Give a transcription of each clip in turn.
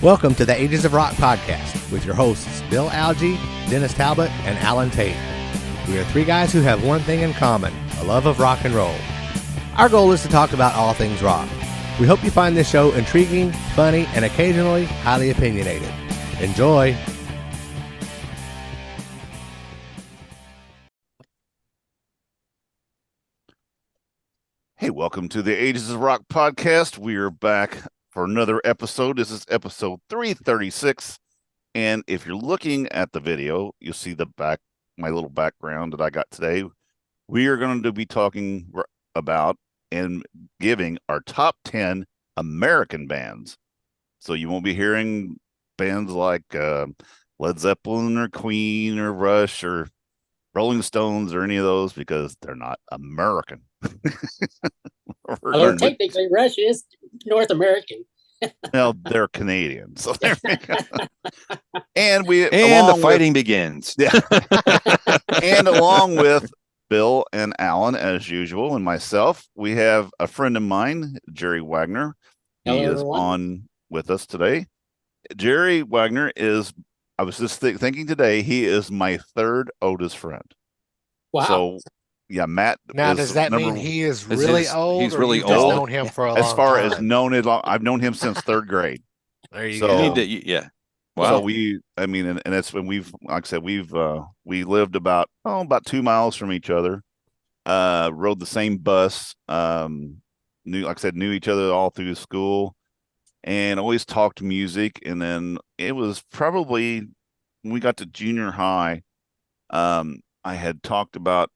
Welcome to the Ages of Rock podcast with your hosts Bill Algie, Dennis Talbot, and Alan Tate. We are three guys who have one thing in common, a love of rock and roll. Our goal is to talk about all things rock. We hope you find this show intriguing, funny, and occasionally highly opinionated. Enjoy! Hey, welcome to the Ages of Rock podcast. We are back for another episode. This is episode 336. And if you're looking at the video, you'll see my little background that I got today. We are going to be talking about and giving our top 10 American bands. So you won't be hearing bands like Led Zeppelin or Queen or Rush or Rolling Stones or any of those because they're not American. Although technically Rush is North American. Well, they're Canadian. So and the fighting begins. Yeah. And along with Bill and Alan, as usual, and myself, we have a friend of mine, Jerry Wagner. Hello, he is everyone. on with us today. Jerry Wagner I was just thinking today, he is my third oldest friend. Wow. So, yeah, Matt. Now, does that mean he is really old? He's or really you've just old. known him for a as long far time? as known it, I've known him since third grade. There you So- go. Yeah. So Wow. and that's when like I said, we lived about 2 miles from each other, rode the same bus, knew each other all through school and always talked music. And then it was probably when we got to junior high, Jerry talked about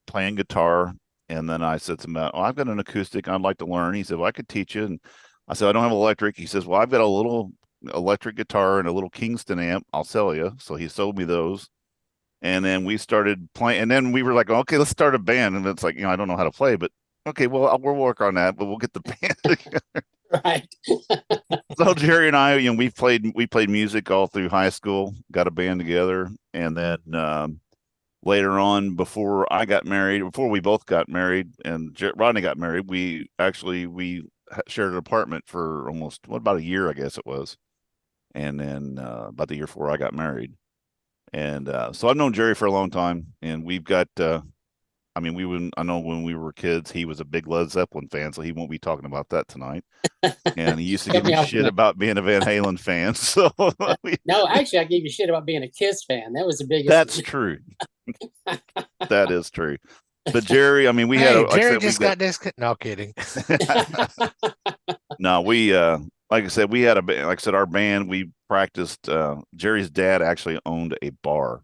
playing guitar. And then I said to him, I've got an acoustic I'd like to learn. He said, well, I could teach you. And I said, I don't have electric. He says, well, I've got a little electric guitar and a little Kingston amp. I'll sell you. So he sold me those. And then we started playing. And then we were like, okay, let's start a band. And it's like, I don't know how to play, but okay, well, we'll work on that, but we'll get the band together. Right. So Jerry and I, we played music all through high school, got a band together. And then later on, before we both got married and Rodney got married, we shared an apartment for almost about a year, I guess it was. And then about the year before I got married. And so I've known Jerry for a long time, and we've got, I know when we were kids, he was a big Led Zeppelin fan, so he won't be talking about that tonight. And he used to give me shit about being a Van Halen fan. So No, actually, I gave you shit about being a Kiss fan. That was the biggest. that's true. That is true. But Jerry, we had Jerry just got this. No kidding. No, like I said, we had our band, we practiced. Jerry's dad actually owned a bar.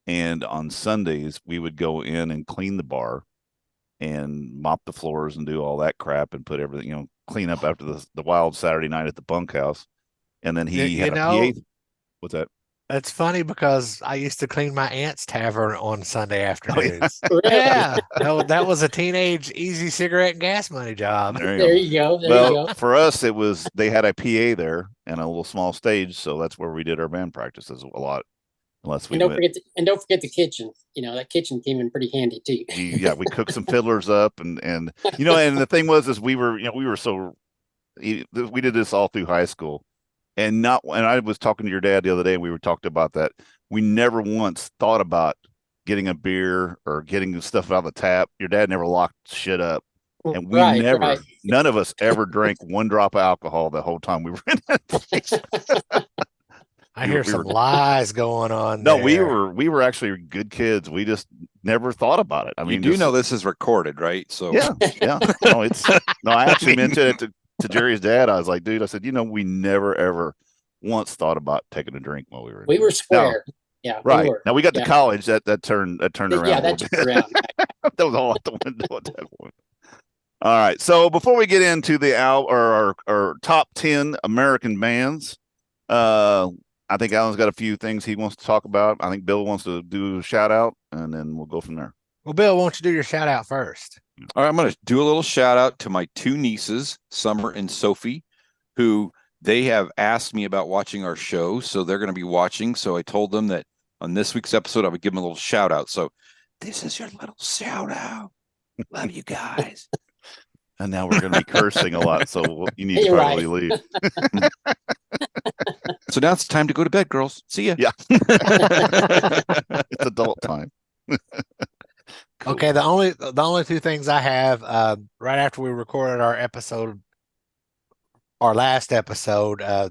And on Sundays, we would go in and clean the bar and mop the floors and do all that crap and put everything, clean up after the wild Saturday night at the bunkhouse. And then he had a PA. What's that? That's funny because I used to clean my aunt's tavern on Sunday afternoons. Really? Yeah, that was a teenage easy cigarette and gas money job. There you go. There you go. For us, they had a PA there and a little small stage. So that's where we did our band practices a lot. Unless we don't forget the kitchen. That kitchen came in pretty handy too. We cooked some fiddlers up and and the thing was we did this all through high school. And I was talking to your dad the other day and we were talking about that. We never once thought about getting a beer or getting stuff out of the tap. Your dad never locked shit up. And we none of us ever drank one drop of alcohol the whole time we were in that place. I hear some lies going on. No, there. we were actually good kids. We just never thought about it. You do know this is recorded, right? So yeah. No, I actually mentioned it to Jerry's dad. I was like, dude, I said, we never ever once thought about taking a drink while we were. We were square. Yeah. Right. We were. Now we got to college. That turned around. Yeah, that turned around. That was all out the window at that point. All right. So before we get into our top 10 American bands, I think Alan's got a few things he wants to talk about. I think Bill wants to do a shout out, and then we'll go from there. Well, Bill, why don't you do your shout out first? All right, I'm going to do a little shout out to my two nieces, Summer and Sophie, who they have asked me about watching our show. So they're going to be watching. So I told them that on this week's episode, I would give them a little shout out. So This is your little shout out. Love you guys. And now we're going to be cursing a lot, so you need to You're probably right. leave. So now it's time to go to bed, girls. See ya. Yeah. It's adult time. Okay, the only two things I have right after we recorded our last episode, I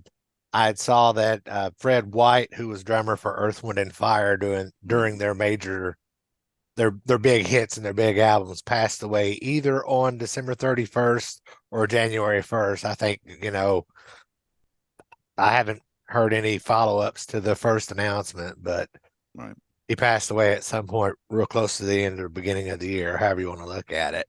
had saw that Fred White, who was drummer for Earth, Wind and Fire during their big hits and their big albums, passed away either on December 31st or January 1st. I think, I haven't heard any follow-ups to the first announcement, but Right. he passed away at some point real close to the end or beginning of the year, however you want to look at it.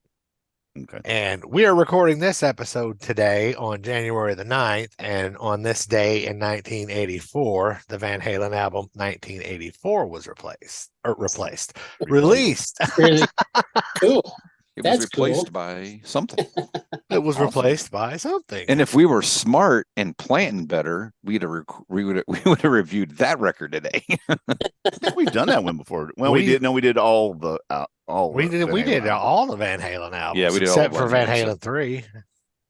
Okay. And we are recording this episode today on January the 9th. And on this day in 1984, the Van Halen album 1984 was released. Really cool. It That's was replaced cool. by something. It was Awesome. replaced by something. And if we were smart and planning better, we would have reviewed that record today. I think we've done that one before. Well, we did. No, we did all the all. we did Van Halen albums. all the Van Halen albums. Yeah, we did all except of for Van Van Halen, Halen 3.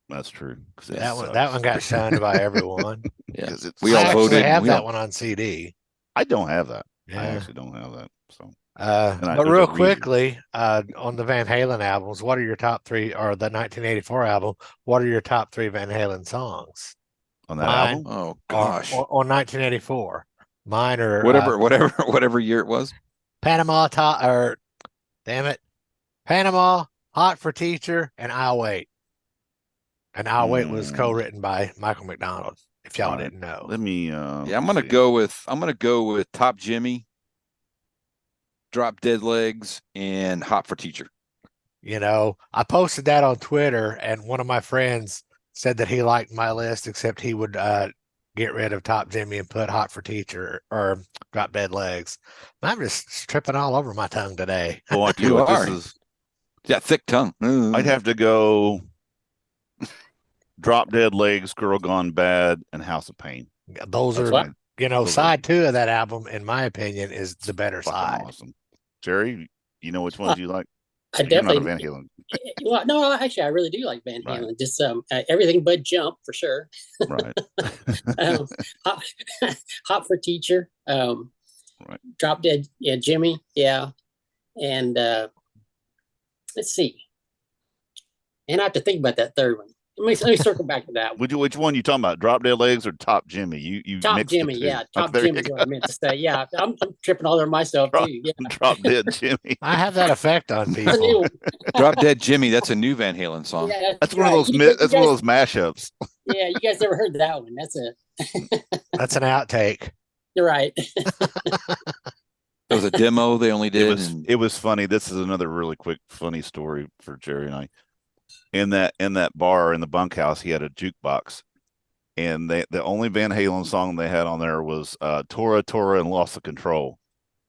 That's true. That one got shunned by everyone. Yeah. We all I actually voted. have We that all- one on CD. I don't have that. I Yeah. actually don't have that. So But there's real a reason. quickly, on the Van Halen albums, what are your top three, or the 1984 album, what are your top three Van Halen songs On that Mine- album, Oh or- gosh. on 1984? Mine are Whatever year it was. Panama, Panama, Hot for Teacher, and I'll Wait. And I'll Wait was co-written by Michael McDonald, if y'all Alright. didn't know. let me. Yeah, I'm gonna go with Top Jimmy, Drop Dead Legs, and Hot for Teacher. I posted that on Twitter, and one of my friends said that he liked my list, except he would get rid of Top Jimmy and put Hot for Teacher or Drop Dead Legs. I'm just tripping all over my tongue today. Well, I tell you You what, are. this is. Yeah, thick tongue. I'd have to go. Drop Dead Legs, Girl Gone Bad, and House of Pain. Those That's are, fine. Those are- side two of that album, in my opinion, is the better Fucking side. awesome. Jerry, you know which ones you like? I You're not a definitely. Van Halen. Well, no, actually, I really do like Van Right. Halen. Just everything but Jump for sure. Right. um, hot, Hot for Teacher. Right. Drop Dead. Yeah, Jimmy. Yeah, and let's see. And I have to think about that third one. Let me circle back to that one. Which one you talking about? Drop Dead Legs or Top Jimmy? You Top mixed the Jimmy, two. yeah, Top there you Jimmy is go. what I meant to say. Yeah, I'm tripping all over myself Drop- too. Yeah, Drop Dead Jimmy. I have that effect on That's a new people. one. Drop Dead Jimmy. That's a new Van Halen song. Yeah, That's one of right. those. You That's guys- one of those mashups. Yeah, you guys never heard that one. That's it. That's an outtake. You're right. There was a demo they only did. It was funny. This is another really quick funny story for Jerry and I. In that bar in the bunkhouse, he had a jukebox, and the only Van Halen song they had on there was Tora Tora and Lost of Control.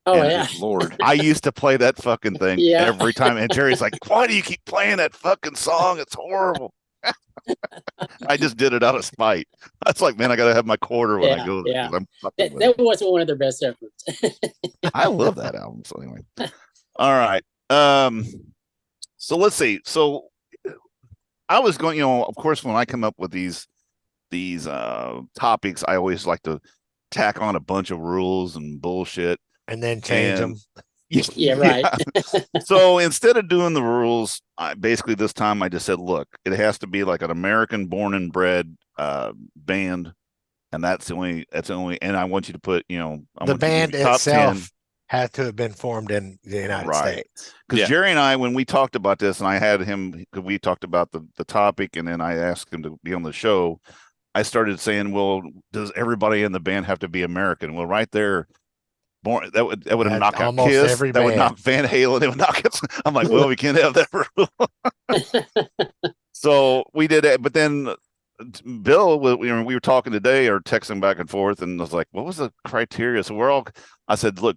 Oh And yeah. Good Lord. I used to play that fucking thing Yeah. every time, and Jerry's like, "Why do you keep playing that fucking song? It's horrible." I just did it out of spite. That's like, man, I gotta have my quarter when I Yeah, go there. yeah. 'Cause I'm fucking That, with it. that was one of their best efforts. I love that album. So anyway, all right. So let's see. So I was going. Of course, when I come up with these topics, I always like to tack on a bunch of rules and bullshit. And then change And- them. Yeah, right. So instead of doing the rules, basically this time I just said, look, it has to be like an American born and bred band, and that's the only. And I want you to put, I The want you to band do top itself 10. had to have been formed in the United Right. States. Because Yeah. Jerry and I, when we talked about this, and I had him, because we talked about the topic, and then I asked him to be on the show, I started saying, well, does everybody in the band have to be American? Well, right there, that would have That's knocked out almost Kiss. every That would band. knock Van Halen. It would knock us. I'm like, well, we can't have that rule. So we did it, but then Bill, we were talking today or texting back and forth, and I was like, what was the criteria? So I said, look,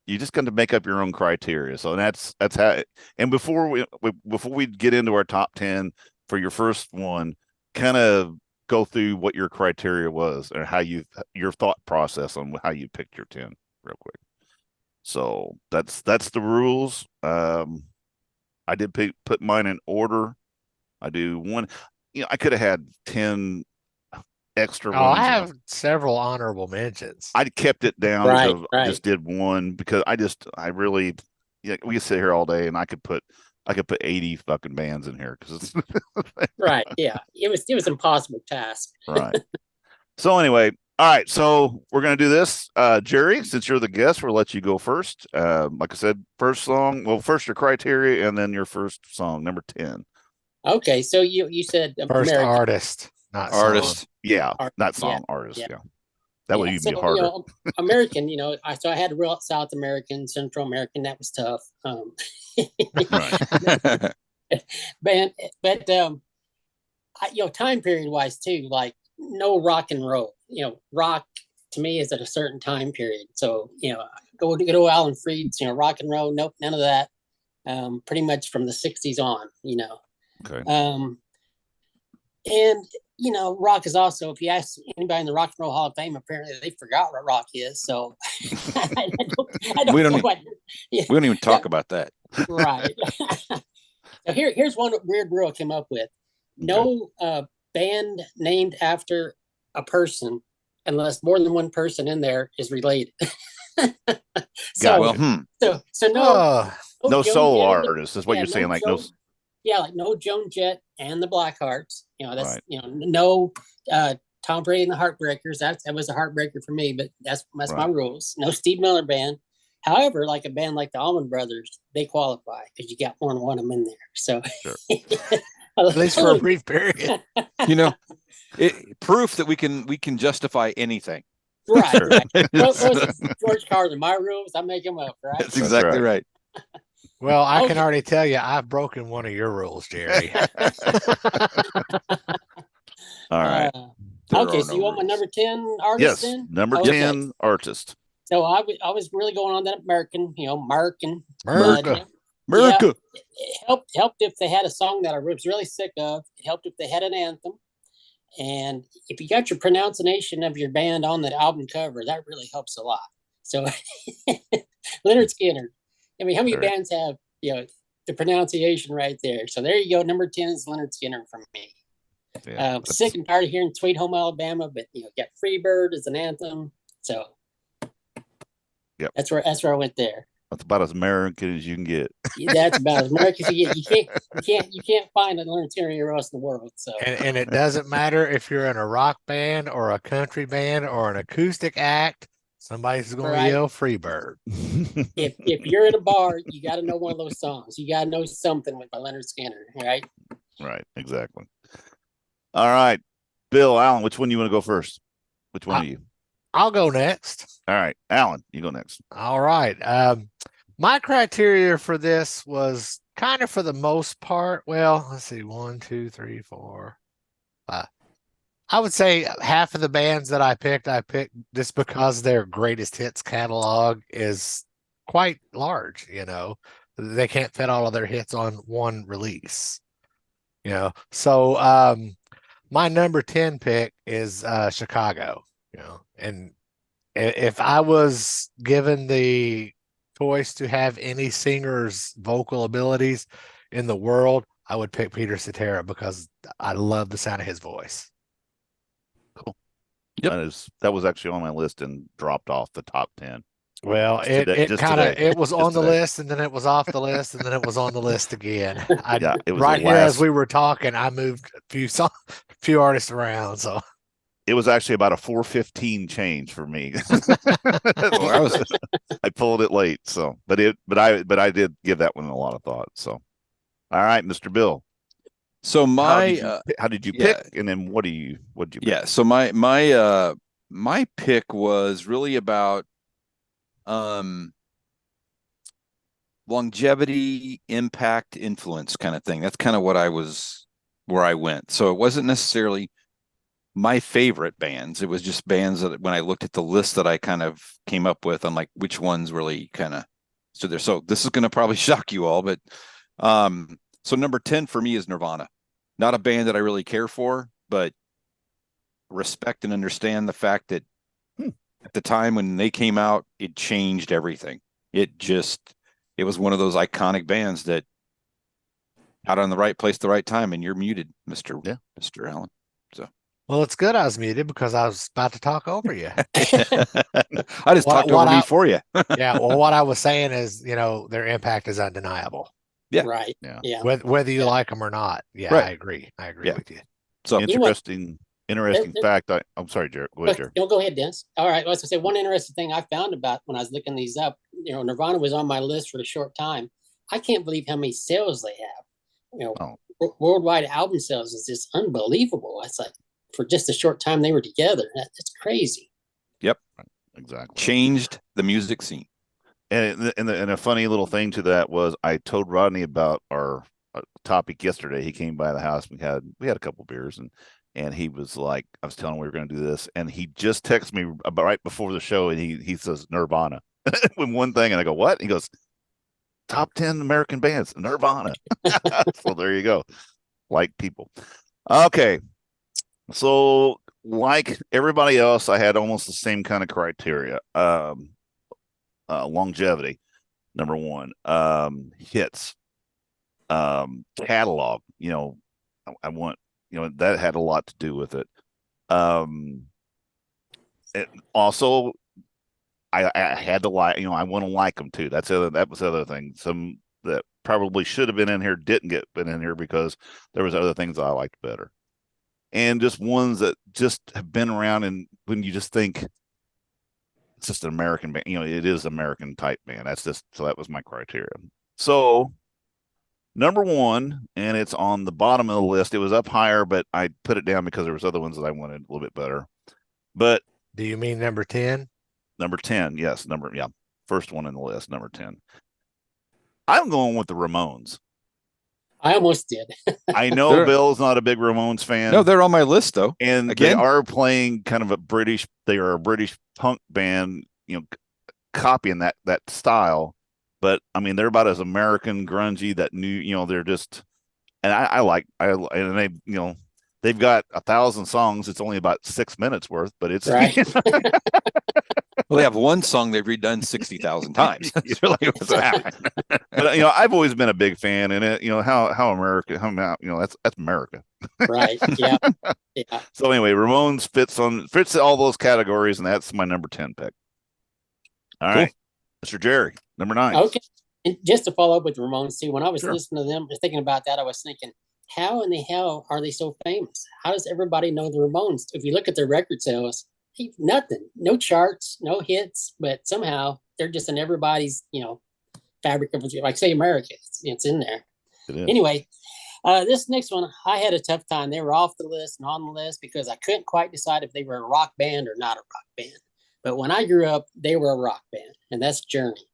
you just got to make up your own criteria. So that's how. And before we get into our top 10 for your first one, kind of go through what your criteria was and how your thought process on how you picked your 10 real quick. So that's the rules. I did put mine in order. I do one. I could have had 10 extra Oh, I ones. have several honorable mentions. I kept it down Right, to right. just did one because I really, we could sit here all day and I could put 80 fucking bands in here because it's Right. Yeah. It was an impossible task. right. So anyway, all right. So we're gonna do this, Jerry. Since you're the guest, we'll let you go first. Like I said, first song. Well, first your criteria, and then your first song, number 10. Okay. So you said First American artist, not Artist. song. Yeah, art. not Yeah. song, artist. Yeah. Yeah, that would Yeah. even So, be harder. American, so I had real South American, Central American. That was tough. Right. But time period wise too, like no rock and roll. Rock to me is at a certain time period. So go to Alan Freed's, rock and roll. Nope, none of that. Pretty much from the '60s on. Okay. And rock is also, if you ask anybody in the Rock and Roll Hall of Fame, apparently they forgot what rock is. So I don't We don't know need- what. We don't even talk about that. Right. So here's one weird rule I came up with. No band named after a person unless more than one person in there is related. Got so, it. so no, Oh, No Joan solo Jett and the- artist is what yeah, you're saying. Like no. like no Joan Jett and the Blackhearts. That's Right. No Tom Brady and the Heartbreakers. That was a heartbreaker for me, but that's my Right. rules. No Steve Miller Band. However, like a band like the Allman Brothers, they qualify because you got more than one of them in there. So Sure. at least for a brief period. Proof that we can justify anything. right, Sure. right. Well, George Carlin, my rules, I make them up, right? That's exactly right. Well, I can Okay. already tell you, I've broken one of your rules, Jerry. All right. There Okay, are so no you want my rules. number 10 artist Yes. then? Number Okay. 10 artist. So I was really going on that American, American. America. America. It helped if they had a song that I was really sick of. It helped if they had an anthem. And if you got your pronunciation of your band on that album cover, that really helps a lot. So Leonard Skinner. I mean, how many Sure. bands have, the pronunciation right there? So there you go. Number 10 is Leonard Skinner for me. Yeah, Sick and tired of hearing Sweet Home Alabama, but got Freebird as an anthem. So Yep. that's where I went there. that's about as American as you can get. That's about as American as you get. You can't find a Leonard Skinner anywhere else in the world. So And it doesn't matter if you're in a rock band or a country band or an acoustic act, somebody's going Right. to yell Freebird. if you're in a bar, you got to know one of those songs. You got to know something by Leonard Skinner, right? Right. Exactly. All right. Bill, Alan, which one you want to go first? Which one are you? I'll go next. All right. Alan, you go next. All right. My criteria for this was kind of for the most part. Well, let's see. 1, 2, 3, 4, 5. I would say half of the bands that I picked just because their greatest hits catalog is quite large. They can't fit all of their hits on one release. So my number 10 pick is Chicago. And if I was given the choice to have any singer's vocal abilities in the world, I would pick Peter Cetera because I love the sound of his voice. Yep. That was actually on my list and dropped off the top 10. Well, Just today- it just kind of today. it was Just on the today. list and then it was off the list and then it was on the list again. Yeah, it was right the here as last- we were talking, I moved a few artists around. So It was actually about a 415 change for me. I pulled it late, so but I did give that one a lot of thought. So, all right, Mr. Bill. So How did you yeah. pick, and then what did you pick? Yeah. So my pick was really about longevity, impact, influence kind of thing. That's kind of where I went. So it wasn't necessarily my favorite bands. It was just bands that when I looked at the list that I kind of came up with, I'm like, which ones really kind of stood there. So this is going to probably shock you all, but so number 10 for me is Nirvana. Not a band that I really care for, but respect and understand the fact that at the time when they came out, it changed everything. it was one of those iconic bands that out on the right place, the right time, and you're muted, Mr. Allen. So Well, it's good I was muted because I was about to talk over you. I just talked over me for you. Yeah. Well, what I was saying is, their impact is undeniable. Yeah. Right. Yeah. Yeah. Whether you like them or not. Yeah, Right. I agree. I agree Yeah. with you. So interesting fact. I'm sorry, Jared. Go ahead, Jared. No, go ahead, Dennis. All right. I was going to say one interesting thing I found about when I was looking these up. Nirvana was on my list for a short time. I can't believe how many sales they have. Worldwide album sales is just unbelievable. It's like for just a short time they were together. That's crazy. Yep. Exactly. Changed the music scene. And a funny little thing to that was I told Rodney about our topic yesterday. He came by the house. We had a couple beers and he was like, I was telling him we were going to do this, and he just texted me about right before the show, and he says Nirvana with one thing, and I go, what? He goes, top 10 American bands, Nirvana. So there you go. Like people. Okay. So like everybody else, I had almost the same kind of criteria. Longevity, number one. Hits, catalog. I want, that had a lot to do with it. Also, I had to like, I want to like them too. That was the other thing. Some that probably should have been in here didn't get in here because there was other things I liked better, and just ones that just have been around. And when you just think it's just an American band, it is American type band. So that was my criteria. So number one, and it's on the bottom of the list. It was up higher, but I put it down because there was other ones that I wanted a little bit better. But do you mean number 10? Number 10, yes. First one in the list, number 10. I'm going with the Ramones. I almost did. I know Bill's not a big Ramones fan. No, they're on my list though. And they are playing kind of they are a British punk band, copying that style. But I mean, they're about as American grungy that new, they're just, and and they, they've got 1,000 songs. It's only about 6 minutes worth, but it's right. Well, they have one song they've redone 60,000 times. That's really what's happening. But I've always been a big fan, and how America, that's America, right? Yeah, yeah. So anyway, Ramones fits all those categories, and that's my number 10 pick. All right, Mr. Jerry, number 9. Okay, and just to follow up with Ramones too, when I was listening to them, thinking about that, I was thinking, how in the hell are they so famous? How does everybody know the Ramones? If you look at their record sales, nothing, no charts, no hits, but somehow they're just in everybody's, fabric of, like say America, it's in there. Anyway, this next one, I had a tough time. They were off the list and on the list because I couldn't quite decide if they were a rock band or not a rock band. But when I grew up, they were a rock band, and that's Journey.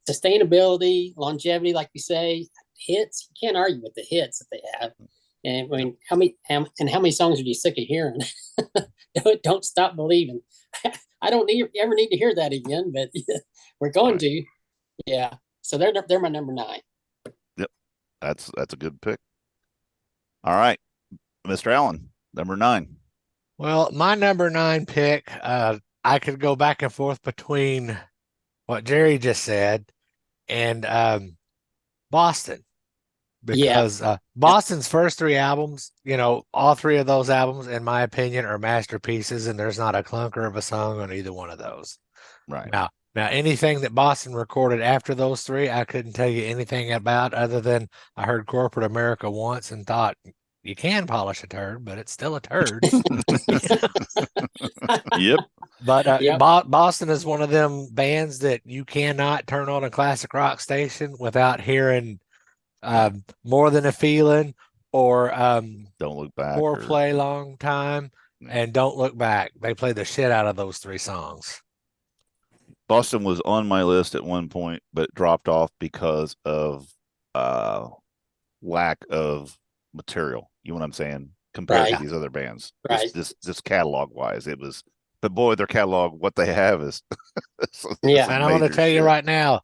Sustainability, longevity, like you say, hits. You can't argue with the hits that they have. And I mean, how many songs are you sick of hearing? Don't stop believing. I don't ever need to hear that again, but we're going to. Yeah. So they're my number 9. Yep, that's a good pick. All right, Mr. Allen, number 9. Well, my number 9 pick, I could go back and forth between what Jerry just said and Boston. Because Boston's first 3 albums, all 3 of those albums, in my opinion, are masterpieces, and there's not a clunker of a song on either one of those. Right. Now anything that Boston recorded after those 3, I couldn't tell you anything about other than I heard Corporate America once and thought, you can polish a turd, but it's still a turd. Yep. But Boston is one of them bands that you cannot turn on a classic rock station without hearing More Than a Feeling or Don't Look Back, or Play Long Time, and Don't Look Back. They play the shit out of those 3 songs. Boston was on my list at one point, but dropped off because of lack of material. You know what I'm saying? Compared to these other bands, this catalog wise, it was. But boy, their catalog, what they have is. And I'm going to tell you right now,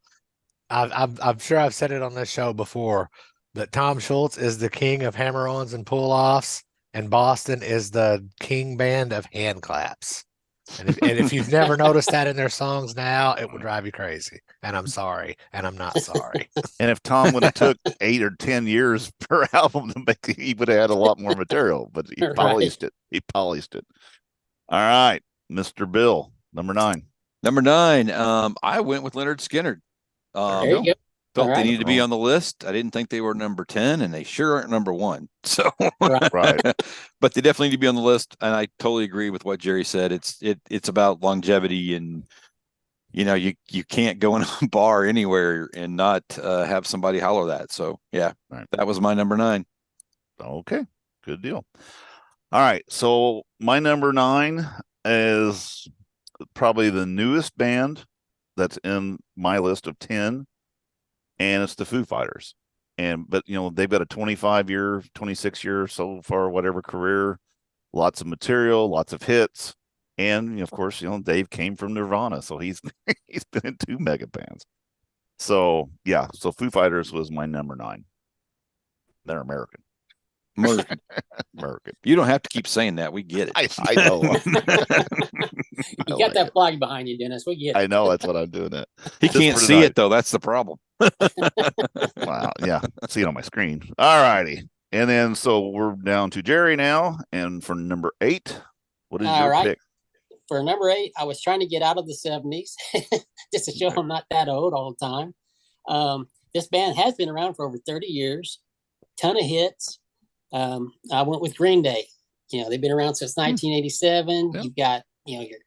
I'm sure I've said it on this show before, that Tom Schultz is the king of hammer-ons and pull-offs, and Boston is the king band of hand claps. And if you've never noticed that in their songs now, it would drive you crazy. And I'm sorry, and I'm not sorry. And if Tom would have took 8 or 10 years per album to make it, he would have had a lot more material, but he Right. polished it. He polished it. All right, Mr. Bill, number 9. Number 9, I went with Leonard Skinner. There you go. Felt All they right. needed to be on the list. I didn't think they were number 10, and they sure aren't number 1. So, Right. but they definitely need to be on the list. And I totally agree with what Jerry said. It's about longevity, and you can't go in a bar anywhere and not have somebody holler that. So yeah, Right. That was my number 9. Okay, good deal. All right, so my number 9 is probably the newest band that's in my list of 10, and it's the Foo Fighters. But they've got a 25-year, 26-year so far, whatever career, lots of material, lots of hits, and of course, Dave came from Nirvana, so he's he's been in 2 mega bands. So yeah, so Foo Fighters was my number 9. They're American. American. You don't have to keep saying that. We get it. I know. You got that flag behind you, Dennis. We get it. I know, that's what I'm doing. It. He Just can't for see tonight. it though. That's the problem. Wow, yeah, see it on my screen. All righty, and then so we're down to Jerry now, and for number 8, what is All your right. pick? For number 8, I was trying to get out of the 70s just to show I'm not that old all the time. This band has been around for over 30 years, ton of hits. I went with Green Day. They've been around since 1987. Yeah. You've got, your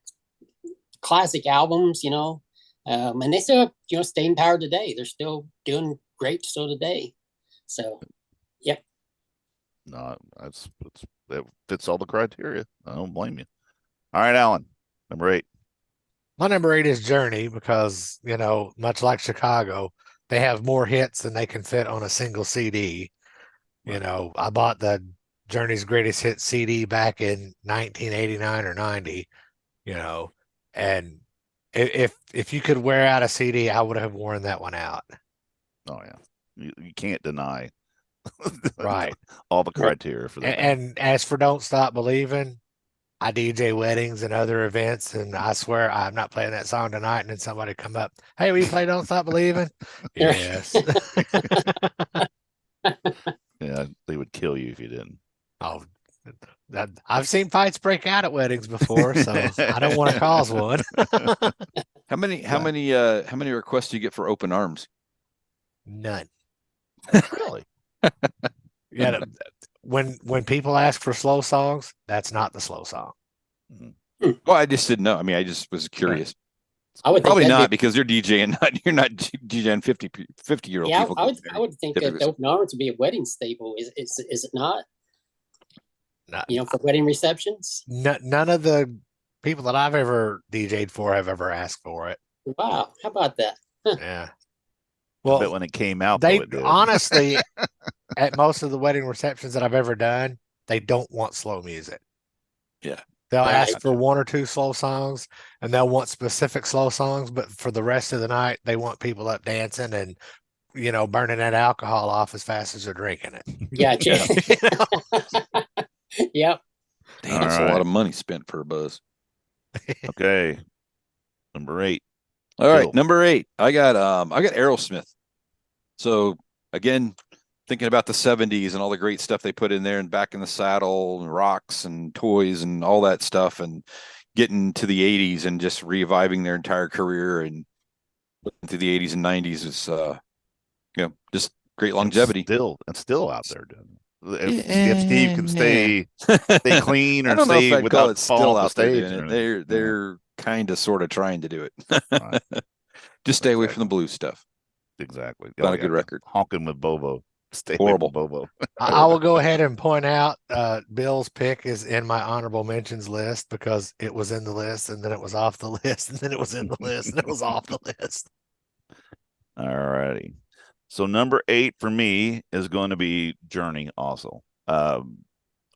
classic albums, and they still have, staying power today. They're still doing great still today. So, yep. No, that fits all the criteria. I don't blame you. All right, Alan, number 8. My number 8 is Journey because, much like Chicago, they have more hits than they can fit on a single CD. I bought the Journey's Greatest Hits CD back in 1989 or 90, and if you could wear out a CD, I would have worn that one out. Oh yeah, you can't deny Right. all the criteria for that. And as for Don't Stop Believing, I DJ weddings and other events, and I swear I'm not playing that song tonight. And then somebody come up, "Hey, will you play Don't Stop Believing?" Yes. Yeah, they would kill you if you didn't. Oh, I've seen fights break out at weddings before, so I don't want to cause one. How many requests do you get for Open Arms? None. Really? Yeah. When people ask for slow songs, that's not the slow song. Well, I just didn't know. I mean, I just was curious. I would think Probably that'd not because you're DJing. You're not DJing 50-year-old Yeah, people. I would think that Open Arms would be a wedding staple. Is it not? For wedding receptions. None of the people that I've ever DJ'd for have ever asked for it. Wow, how about that? Yeah. Well, Well, when it came out, they though, it did. honestly, at most of the wedding receptions that I've ever done, they don't want slow music. Yeah. They'll Right. ask for 1 or 2 slow songs, and they'll want specific slow songs, but for the rest of the night, they want people up dancing and, burning that alcohol off as fast as they're drinking it. Gotcha. Yep. Damn, that's a lot of money spent per buzz. Okay, number 8. All right, Bill. number 8. I got Aerosmith. So again, thinking about the 70s and all the great stuff they put in there, and Back in the Saddle and Rocks and Toys and all that stuff, and getting to the 80s and just reviving their entire career and through the 80s and 90s is just great longevity. It's still out there doing it. If Steve can stay clean I or don't know if stay I'd call without it falling still off out the there stage. doing or it. anything. They're kind of sort of trying to do it. Right. Just stay away from the blues stuff. Exactly. Not a good record. Honking with Bobo. Stay Horrible. away from Bobo. I will go ahead and point out Bill's pick is in my honorable mentions list because it was in the list, and then it was off the list, and then it was in the list, and it was off the list. All righty. So number 8 for me is going to be Journey also.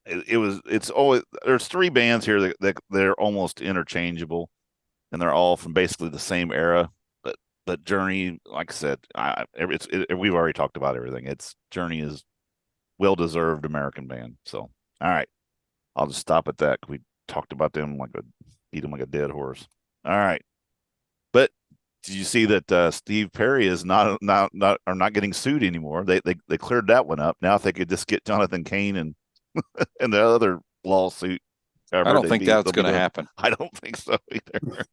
It's always, there's 3 bands here that they're almost interchangeable, and they're all from basically the same era. But Journey, like I said, we've already talked about everything. Journey is well-deserved American band. So, all right, I'll just stop at that. We talked about them like beat him like a dead horse. All right. But did you see that Steve Perry is not getting sued anymore? They cleared that one up. Now if they could just get Jonathan Cain and and the other lawsuit, I don't think that's going to happen. I don't think so either.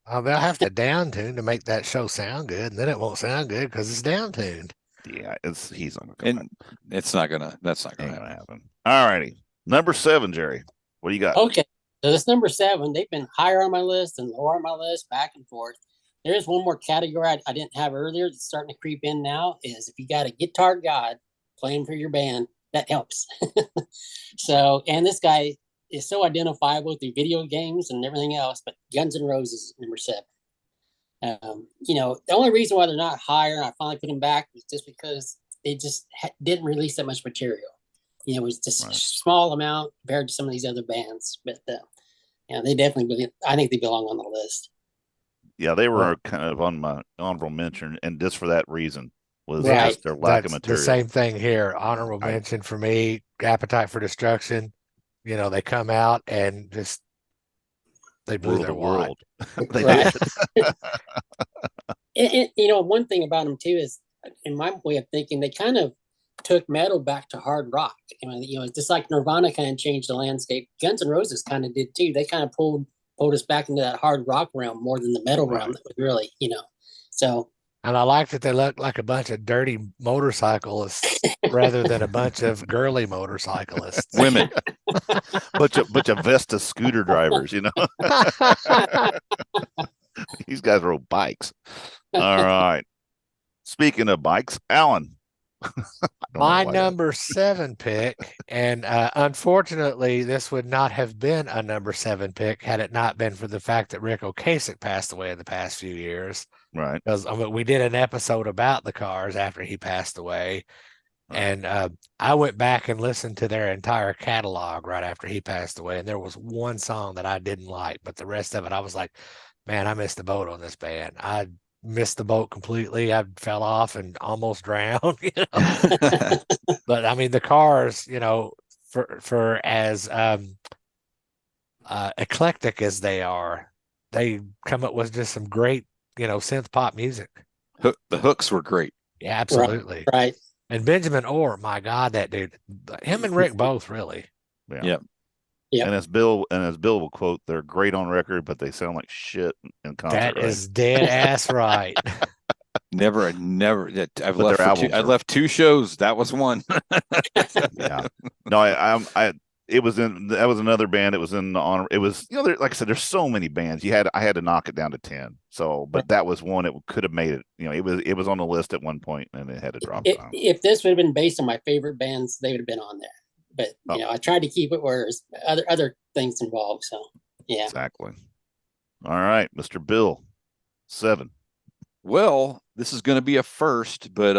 They'll have to down tune to make that show sound good, and then it won't sound good because it's down tuned. Yeah, he's not going to. That's not going to happen. All righty. Number 7, Jerry. What do you got? Okay. So this number 7, they've been higher on my list and lower on my list, back and forth. There is one more category I didn't have earlier that's starting to creep in now, is if you got a guitar god playing for your band, that helps. So, and this guy is so identifiable through video games and everything else, but Guns N' Roses is number 7. The only reason why they're not higher, and I finally put them back, was just because they just didn't release that much material. It was just a small amount compared to some of these other bands, but they definitely I think they belong on the list. Yeah, they were kind of on my honorable mention, and just for that reason was just their lack of material. The same thing here. Honorable mention for me, Appetite for Destruction. They come out and just they blew their world. Right. One thing about them too is, in my way of thinking, they kind of took metal back to hard rock. Just like Nirvana kind of changed the landscape, Guns N' Roses kind of did too. They kind of pulled us back into that hard rock realm more than the metal realm that was really, so. And I like that they look like a bunch of dirty motorcyclists rather than a bunch of girly motorcyclists. Women. bunch of Vesta scooter drivers, These guys rode bikes. All right. Speaking of bikes, Alan. My number 7 pick, and unfortunately, this would not have been a number 7 pick had it not been for the fact that Rick Ocasek passed away in the past few years. Right. Because we did an episode about the Cars after he passed away. Right. And I went back and listened to their entire catalog right after he passed away. And there was one song that I didn't like, but the rest of it, I was like, man, I missed the boat on this band. I missed the boat completely. I fell off and almost drowned. But I mean, the Cars, for as eclectic as they are, they come up with just some great, synth pop music. The hooks were great. Yeah, absolutely. Right. And Benjamin Orr, my God, that dude, him and Rick both really. Yeah. And as Bill will quote, they're great on record, but they sound like shit in concert. That is dead ass right. Never. I've left 2 shows. That was one. Yeah. No, that was another band. It was in the honor. It was, like I said, there's so many bands. I had to knock it down to 10. So, but that was one it could have made it. It was on the list at one point and it had to drop down. If this would have been based on my favorite bands, they would have been on there. But I tried to keep it where there's other things involved. So yeah, exactly. All right, Mr. Bill, 7. Well, this is going to be a first, but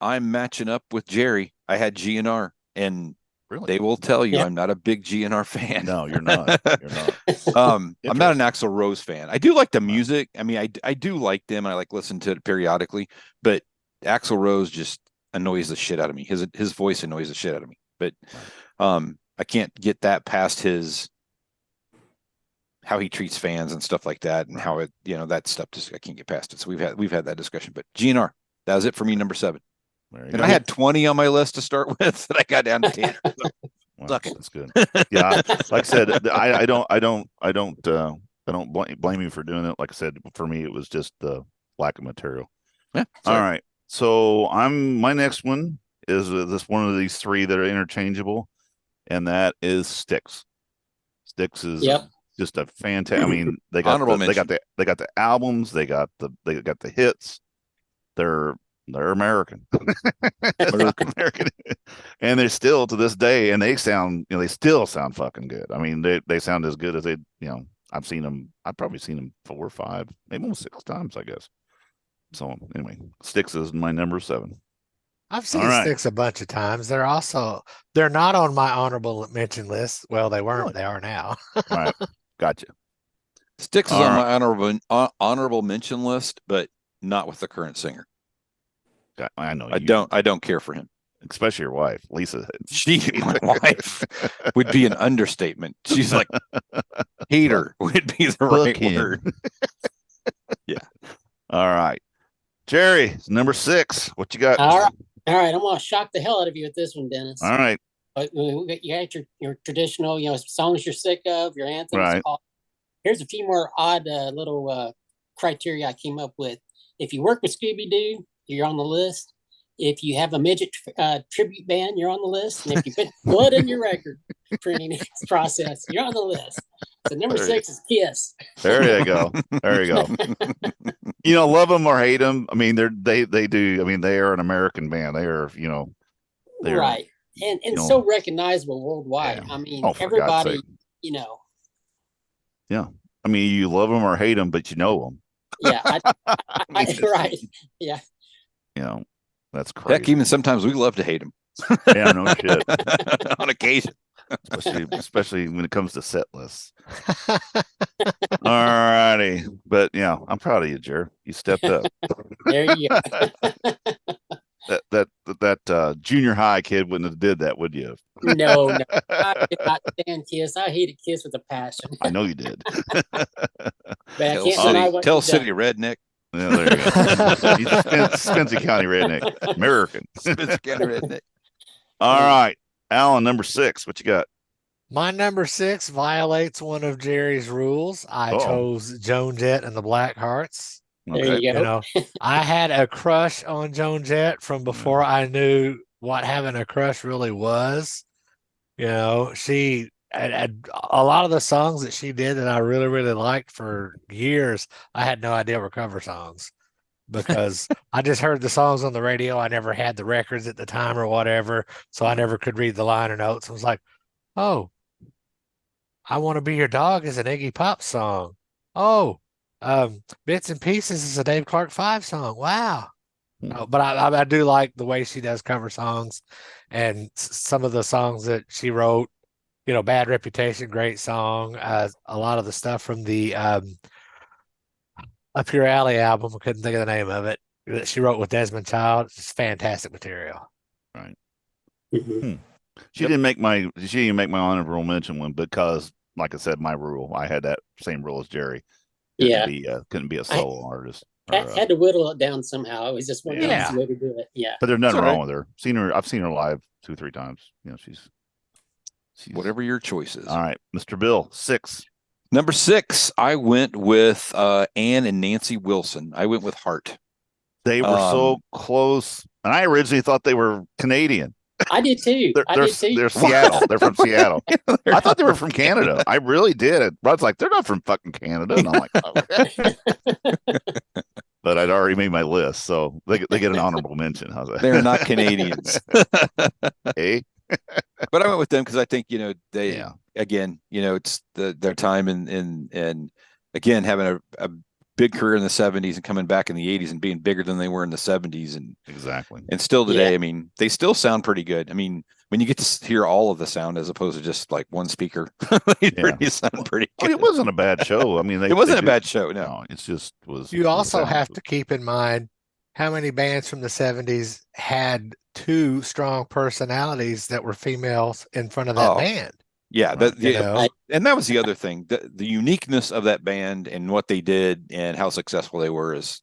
I'm matching up with Jerry. I had GNR, and really? They will tell you I'm not a big GNR fan. No, you're not. You're not. I'm not an Axl Rose fan. I do like the music. I mean, I do like them. I like listen to it periodically, but Axl Rose just annoys the shit out of me. His voice annoys the shit out of me. But I can't get that past how he treats fans and stuff like that, and how that stuff I can't get past it. So we've had that discussion. But GNR, that was it for me, number 7. And I had 20 on my list to start with, and I got down to 10. Well, that's good. Yeah, like I said, I don't blame you for doing it. Like I said, for me, it was just the lack of material. Yeah. All right. So my next one is this one of these 3 that are interchangeable, and that is Styx. Styx is just a fantastic. I mean, they got the albums, they got the hits. They're American. American, and they're still to this day, and they sound, they still sound fucking good. I mean, they sound as good as they, I've probably seen them 4 or 5, maybe almost 6 times, I guess. So anyway, Styx is my number 7. I've seen Styx a bunch of times. They're not on my honorable mention list. Well, they weren't. Really? They are now. All right, gotcha. Styx is on my honorable mention list, but not with the current singer. I know. I don't care for him. especially your wife, Lisa. My wife would be an understatement. She's like, hater would be the Book right him. word. Yeah. All right. Jerry, number 6. What you got? All right. I'm gonna shock the hell out of you with this one, Dennis. All right. You got your traditional, songs you're sick of, your anthems. Right. Here's a few more odd little criteria I came up with. If you work with Scooby-Doo, you're on the list. If you have a midget tribute band, you're on the list. And if you put blood in your record printing process, you're on the list. So number 6 is Kiss. There you go. There you go. Love them or hate them. I mean, they do. I mean, they are an American band. They are, they're right. And so recognizable worldwide. Yeah. I mean, Oh, for God's everybody, sake. Yeah. I mean, you love them or hate them, but you know them. Yeah. Right. Yeah. That's crazy. Heck, even sometimes we love to hate them. Yeah, no shit. On occasion. Especially when it comes to set lists. All righty. But yeah, I'm proud of you, Jer. You stepped up. There you go. That junior high kid wouldn't have did that, would you? No. I did not stand Kiss. I hated Kiss with a passion. I know you did. But I can't deny what Tell you've City done. redneck. Yeah, there you go. He's Spencer County redneck. American. Spencer County redneck. All right. Alan, number 6. What you got? My number 6 violates one of Jerry's rules. I Uh-oh. chose Joan Jett and the Blackhearts. There you go. I had a crush on Joan Jett from before I knew what having a crush really was. She had a lot of the songs that she did that I really, really liked for years. I had no idea were cover songs because I just heard the songs on the radio. I never had the records at the time or whatever, so I never could read the liner notes. I was like, oh, I Want to Be Your Dog is an Iggy Pop song. Oh, Bits and Pieces is a Dave Clark 5 song. Wow. But I do like the way she does cover songs, and some of the songs that she wrote, Bad Reputation, great song. A lot of the stuff from the Up Your Alley album, I couldn't think of the name of it, that she wrote with Desmond Child. It's fantastic material. Right. Mhm. She didn't make my honorable mention one because, like I said, my rule. I had that same rule as Jerry. Couldn't be a solo artist. Had to whittle it down somehow. It was just one Yeah. easy way to do it. Yeah. But there's nothing It's all wrong with her. I've seen her live 2-3 times. She's Whatever your choice is. All right, Mr. Bill, 6. Number 6, I went with Ann and Nancy Wilson. I went with Heart. They were so close, and I originally thought they were Canadian. I did too. They're Seattle. They're from Seattle. I thought they were from Canada. I really did. Rod's like, they're not from fucking Canada, and I'm like, okay. But I'd already made my list, so they get an honorable mention. How's that? They're not Canadians. Hey, but I went with them because I think they again it's their time and again having a big career in the 70s and coming back in the 80s and being bigger than they were in the 70s and exactly. And still today, I mean, they still sound pretty good. I mean, when you get to hear all of the sound as opposed to just like one speaker, they really sound pretty good. It wasn't a bad show. I mean, it wasn't a bad show. No, it just was. You also have to keep in mind how many bands from the 70s had 2 strong personalities that were females in front of that band. Yeah, and that was the other thing. The uniqueness of that band and what they did and how successful they were is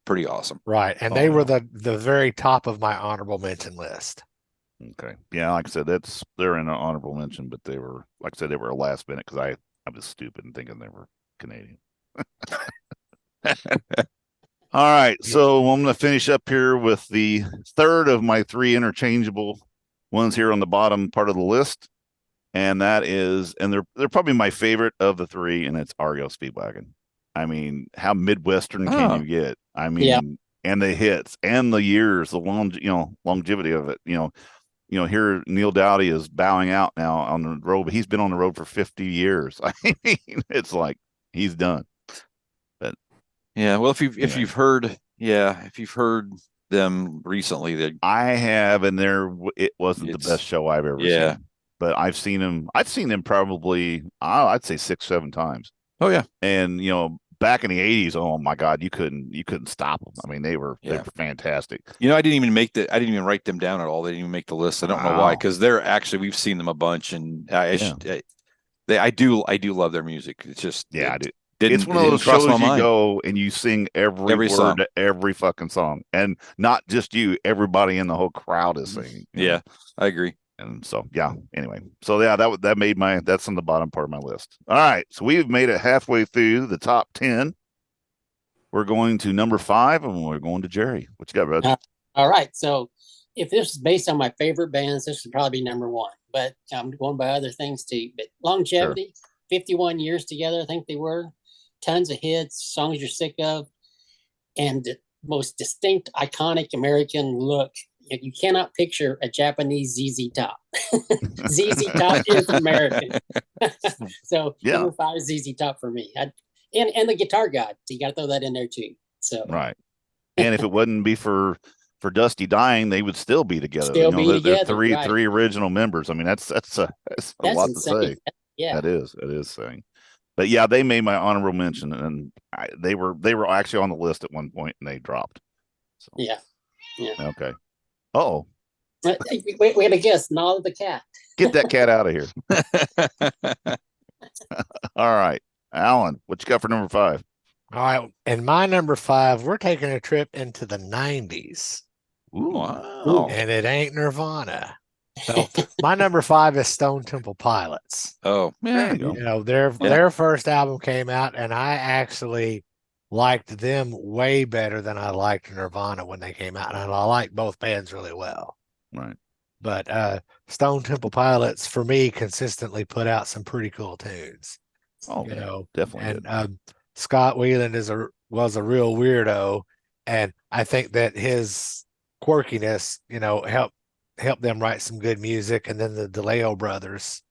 pretty awesome. Right, and they were the very top of my honorable mention list. Okay, yeah, like I said, they're in an honorable mention, but they were, like I said, they were a last minute because I was stupid and thinking they were Canadian. All right, so I'm going to finish up here with the third of my 3 interchangeable ones here on the bottom part of the list. And that is, and they're probably my favorite of the 3, and it's REO Speedwagon. I mean, how Midwestern can you get? I mean, and the hits and the years, the longevity of it. Here Neil Dowdy is bowing out now on the road, but he's been on the road for 50 years. I mean, it's like he's done. But yeah, well, if you've heard them recently, I have, and it wasn't the best show I've ever seen. But I've seen him probably, I'd say 6-7 times. Oh yeah. And, back in the 80s, oh my God, you couldn't stop them. I mean, they were fantastic. You know, I didn't even write them down at all. They didn't even make the list. I don't know why, because we've seen them a bunch, and I do love their music. It's just I do. It's one of those shows you go and you sing every word song to every fucking song, and not just you, everybody in the whole crowd is singing. Yeah, I agree. And so, anyway, so that made that's on the bottom part of my list. All right, so we've made it halfway through the top 10. We're going to number 5, and we're going to Jerry. What you got, bud? All right, so if this is based on my favorite bands, this would probably be number 1. But I'm going by other things too. But longevity, 51 years together, I think they were. Tons of hits, songs you're sick of, and the most distinct, iconic American look. You cannot picture a Japanese ZZ Top. ZZ Top is American. So number 5 is ZZ Top for me. And the Guitar God. So you got to throw that in there too. So right. And if it wouldn't be for Dusty dying, they would still be together. They're three original members. I mean, that's a lot to say. Yeah, that is saying. But they made my honorable mention, and they were actually on the list at one point, and they dropped. So. Yeah. Okay. Oh. We had a guess. Nala the cat. Get that cat out of here. All right, Alan, what you got for number 5? All right, and my number 5, we're taking a trip into the 90s. Ooh, wow. And it ain't Nirvana. So my number 5 is Stone Temple Pilots. Oh, yeah. You know, their first album came out, and I actually liked them way better than I liked Nirvana when they came out. And I like both bands really well. Right. But Stone Temple Pilots, for me, consistently put out some pretty cool tunes. Oh, you know, definitely. And Scott Weiland was a real weirdo, and I think that his quirkiness, helped them write some good music. And then the DeLeo brothers,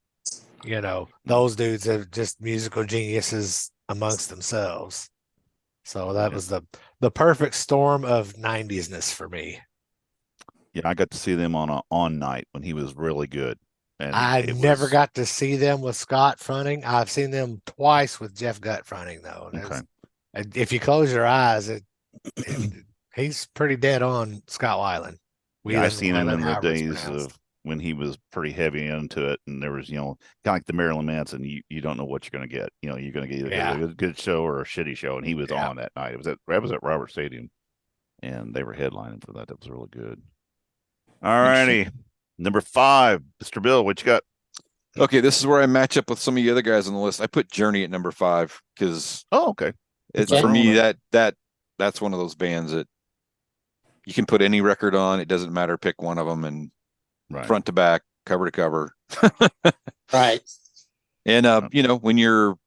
those dudes are just musical geniuses amongst themselves. So that was the perfect storm of 90s-ness for me. Yeah, I got to see them on night when he was really good. And I never got to see them with Scott fronting. I've seen them twice with Jeff Gutt fronting, though. Okay. If you close your eyes, he's pretty dead on Scott Weiland. I've seen him in the days of when he was pretty heavy into it, and there was, kind of like the Marilyn Manson. You don't know what you're going to get. You're going to get either a good show or a shitty show, and he was on that night. It was at Robert Stadium, and they were headlining for that. That was really good. All righty, number 5, Mr. Bill, what you got? Okay, this is where I match up with some of the other guys on the list. I put Journey at number 5 because it's for me that's one of those bands that you can put any record on. It doesn't matter. Pick one of them and front to back, cover to cover. Right. And, when you're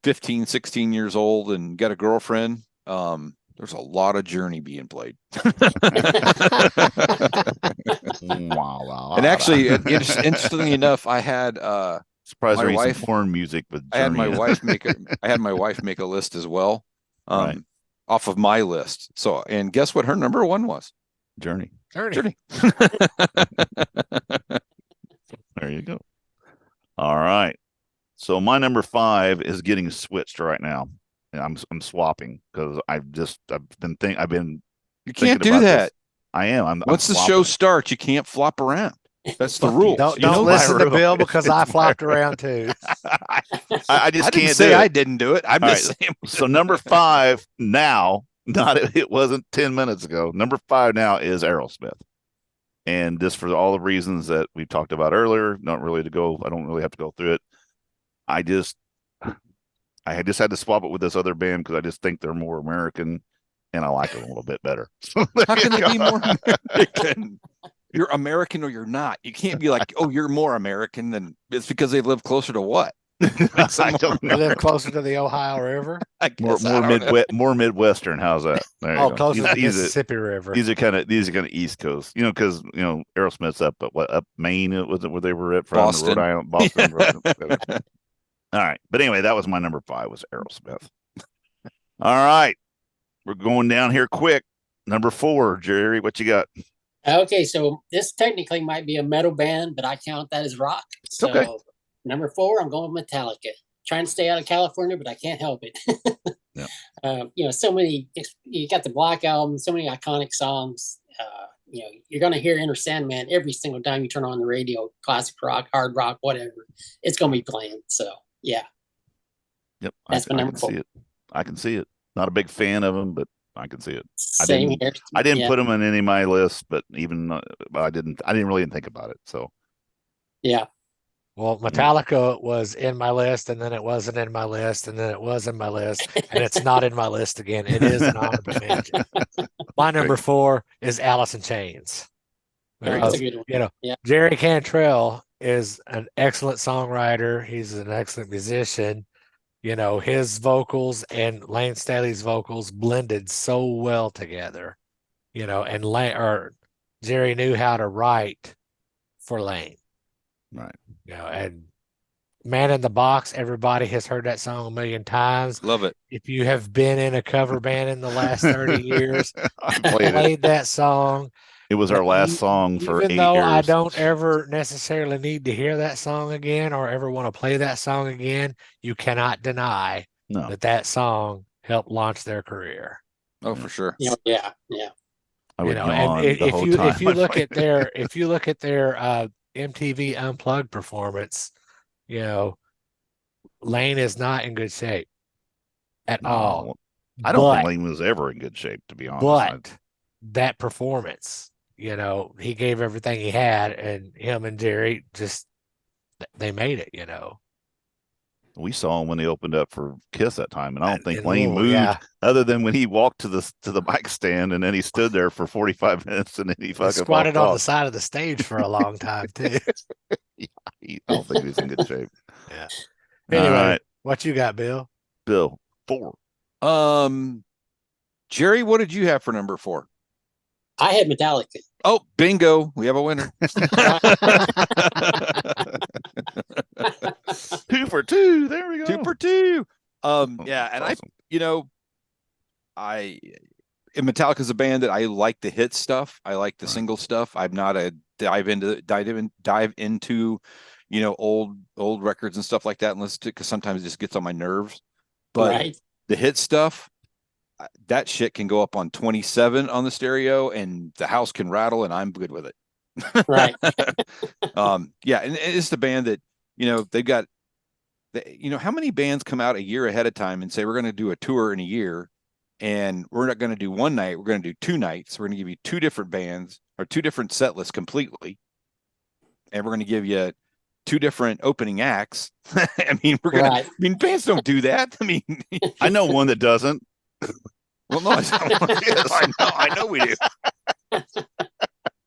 15, 16 years old and got a girlfriend, there's a lot of Journey being played. Wow. And actually, interestingly enough, I had surprised my wife porn music with Journey. I had my wife make a list as well. Off of my list. So, and guess what her number 1 was? Journey. Journey. There you go. All right. So my number 5 is getting switched right now. And I'm swapping because I've been. You can't do that. This. I am. Once the show starts, you can't flop around. That's the rule. Don't listen to Bill because I flopped around too. I just can't say do it. I didn't do it. I'm just saying. So number 5 now, it wasn't 10 minutes ago. Number 5 now is Aerosmith. And this for all the reasons that we talked about earlier. I don't really have to go through it. I just had to swap it with this other band because I just think they're more American and I like it a little bit better. How can they be more American? You're American or you're not. You can't be like, oh, you're more American than it's because they live closer to what? I don't know. Live closer to the Ohio River. More Midwestern. How's that? Closer to the Mississippi River. These are kind of East Coast. Because Aerosmith's up Maine. Was it where they were at from? Boston. Rhode Island, Boston. All right, but anyway, that was my number 5 was Aerosmith. All right, we're going down here quick. Number 4, Jerry, what you got? Okay, so this technically might be a metal band, but I count that as rock. So okay. Number 4, I'm going with Metallica. trying to stay out of California, but I can't help it. Yeah. So many. You got the Black Album, so many iconic songs. You're going to hear Enter Sandman every single time you turn on the radio. Classic rock, hard rock, whatever. It's going to be playing. So yeah. Yep. That's my I number can 4. see it. I can see it. Not a big fan of them, but I can see it. Same here. I didn't Yeah. put them in any of my lists, but even I didn't really think about it. So Yeah. Well, Metallica was in my list, and then it wasn't in my list, and then it was in my list, and it's not in my list again. It is an honorable mention. My number 4 is Alice in Chains. That's a good one. Yeah. Jerry Cantrell is an excellent songwriter. He's an excellent musician. His vocals and Lane Staley's vocals blended so well together. And Jerry knew how to write for Lane. Right. And Man in the Box, everybody has heard that song a million times. Love it. If you have been in a cover band in the last 30 years, I played that song. It was our last song for 8 years. Even though I don't ever necessarily need to hear that song again or ever want to play that song again, you cannot deny that song helped launch their career. Oh, for sure. Yeah. I would yawn and the whole time. if you look at their MTV Unplugged performance, Lane is not in good shape at all. I don't think Lane was ever in good shape, to be honest. But that performance, he gave everything he had, and him and Jerry they made it. We saw him when they opened up for Kiss that time, and I don't think In Lane Louisville, moved other than when he walked to the mic stand, and then he stood there for 45 minutes, and then he fucking squatted on off. the side of the stage for a long time too. I don't think he's in good shape. Yeah. Anyway, All right, what you got, Bill? Bill, 4. Jerry, what did you have for number 4? I had Metallica. Oh, bingo. We have a winner. 2 for 2. There we go. 2 for 2. And awesome. Metallica's a band that I like the hit stuff. I like the single stuff. I'm not a dive into old records and stuff like that and listen to it because sometimes it just gets on my nerves. But the hit stuff, that shit can go up on 27 on the stereo and the house can rattle and I'm good with it. Right. And it's the band that, they've got, how many bands come out a year ahead of time and say, we're going to do a tour in a year and we're not going to do one night. We're going to do 2 nights. We're going to give you 2 different bands or 2 different set lists completely. And we're going to give you 2 different opening acts. Bands don't do that. I know one that doesn't. Well, no, I know we do.